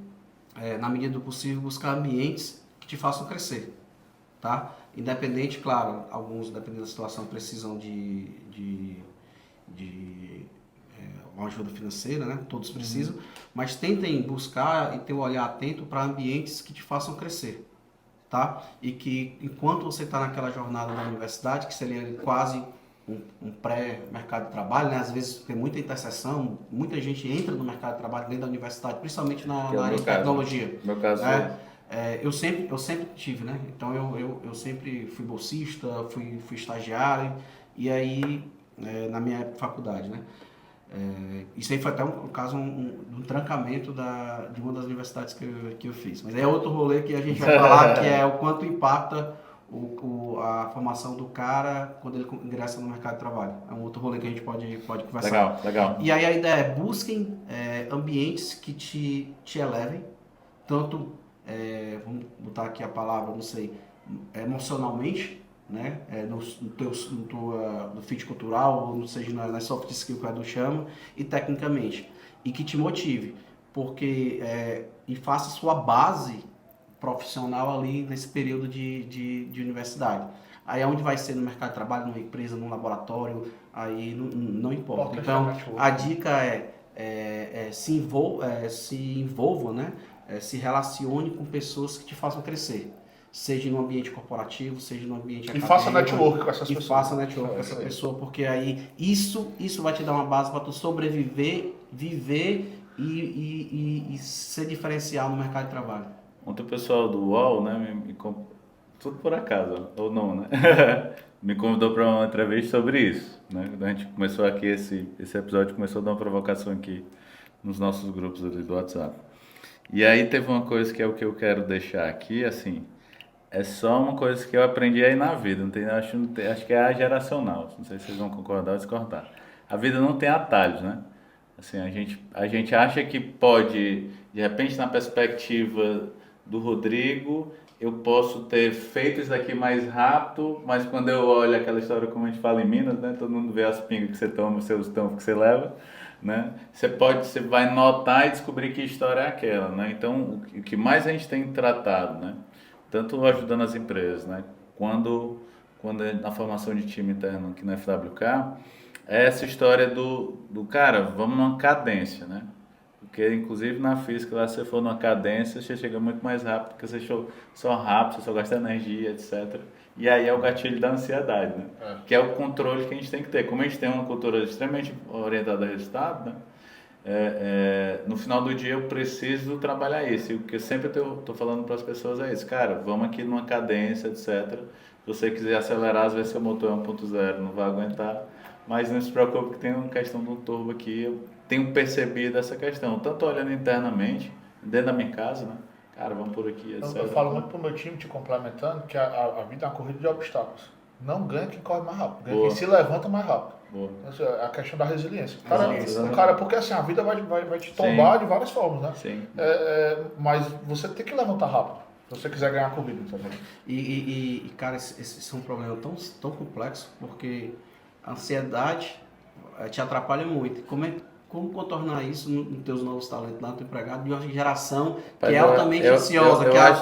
na medida do possível, buscar ambientes que te façam crescer, tá? Independente, claro, alguns, dependendo da situação, precisam de uma ajuda financeira, né? Todos precisam, mas tentem buscar e ter um olhar atento para ambientes que te façam crescer, tá? E que, enquanto você está naquela jornada na universidade, que seria quase um pré-mercado de trabalho, né? Às vezes tem muita interseção, muita gente entra no mercado de trabalho dentro da universidade, principalmente na área de tecnologia. No meu caso, eu sempre tive, né? Então eu sempre fui bolsista, fui estagiário, e aí na minha época de faculdade, né? Isso aí foi até um caso, um trancamento de uma das universidades que eu fiz. Mas é outro rolê que a gente vai falar, que é o quanto impacta a formação do cara quando ele ingressa no mercado de trabalho. É um outro rolê que a gente pode conversar. Legal. E aí a ideia é busquem ambientes que te elevem, tanto, vamos botar aqui a palavra, não sei, emocionalmente, né? No fit cultural, ou seja, nas soft skills que o Edu chama, e tecnicamente. E que te motive, porque e faça sua base profissional ali nesse período de universidade. Aí onde vai ser no mercado de trabalho, numa empresa, num laboratório, aí não importa. Então a dica se envolva, né? Se relacione com pessoas que te façam crescer. Seja no ambiente corporativo, seja no ambiente acadêmico. E faça network com essas pessoas. E faça network com essa pessoa, porque aí isso vai te dar uma base para tu sobreviver, viver e ser diferencial no mercado de trabalho. Ontem o pessoal do UOL, né, tudo por acaso, ou não, né? Me convidou para uma entrevista sobre isso, né? Quando a gente começou aqui, esse episódio começou a dar uma provocação aqui nos nossos grupos ali do WhatsApp. E aí teve uma coisa que é o que eu quero deixar aqui, assim, é só uma coisa que eu aprendi aí na vida, acho que é a geracional, não sei se vocês vão concordar ou discordar. A vida não tem atalhos, né? Assim, a gente acha que pode, de repente, na perspectiva do Rodrigo, eu posso ter feito isso daqui mais rápido, mas quando eu olho aquela história, como a gente fala em Minas, né? Todo mundo vê as pingas que você toma, os seus tampos que você leva, né? Você vai notar e descobrir que história é aquela, né? Então, o que mais a gente tem tratado, né? Tanto ajudando as empresas, né? Quando na formação de time interno aqui na FWK, é essa história do cara, vamos numa cadência, né? Porque, inclusive, na física, lá, se você for numa cadência, você chega muito mais rápido, porque você só rápido, você só gasta energia, etc. E aí é o gatilho da ansiedade, né? Que é o controle que a gente tem que ter. Como a gente tem uma cultura extremamente orientada a resultado, né? No final do dia eu preciso trabalhar isso. E o que eu sempre estou falando para as pessoas é isso. Cara, vamos aqui numa cadência, etc. Se você quiser acelerar, às vezes seu motor é 1.0, não vai aguentar. Mas não se preocupe que tem uma questão do turbo aqui. Eu tenho percebido essa questão, tanto olhando internamente, dentro da minha casa, né? Cara, vamos por aqui, etc. Eu falo muito pro meu time, te complementando, que a vida é uma corrida de obstáculos. Não ganha quem corre mais rápido, ganha Boa. quem se levanta mais rápido. Boa. Essa é a questão da resiliência. O cara, Resiliência, o cara, porque assim, a vida vai te tombar de várias formas, né? Sim. Mas você tem que levantar rápido, se você quiser ganhar a corrida, entendeu? Cara, esse é um problema tão complexo, porque a ansiedade te atrapalha muito. Como contornar isso nos teus novos talentos lá, teu empregado, de uma geração que é altamente ansiosa, que é a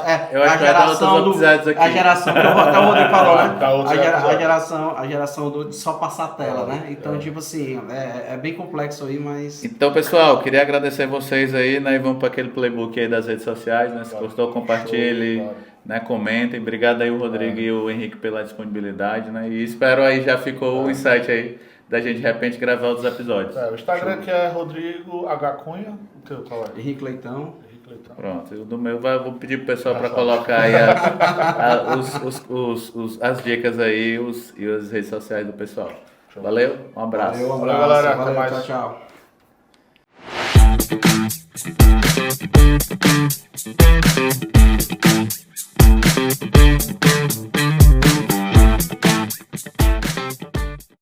geração que até o Rodrigo falou, né? A geração de só passar a tela, né? Então, tipo assim, é bem complexo aí, mas... Então, pessoal, queria agradecer vocês aí, né? E vamos para aquele playbook aí das redes sociais, né? Se gostou, compartilhe, né? Comentem. Obrigado aí o Rodrigo e o Henrique pela disponibilidade, né? E espero aí, já ficou o insight aí da gente de repente gravar outros episódios. O Instagram que é Rodrigo H. Cunha, o teu qual é? Henrique Leitão. Pronto, o do meu eu vou pedir pro pessoal para colocar aí as dicas aí e as redes sociais do pessoal. Valeu, um abraço. Valeu, galera. Até valeu, mais. tchau.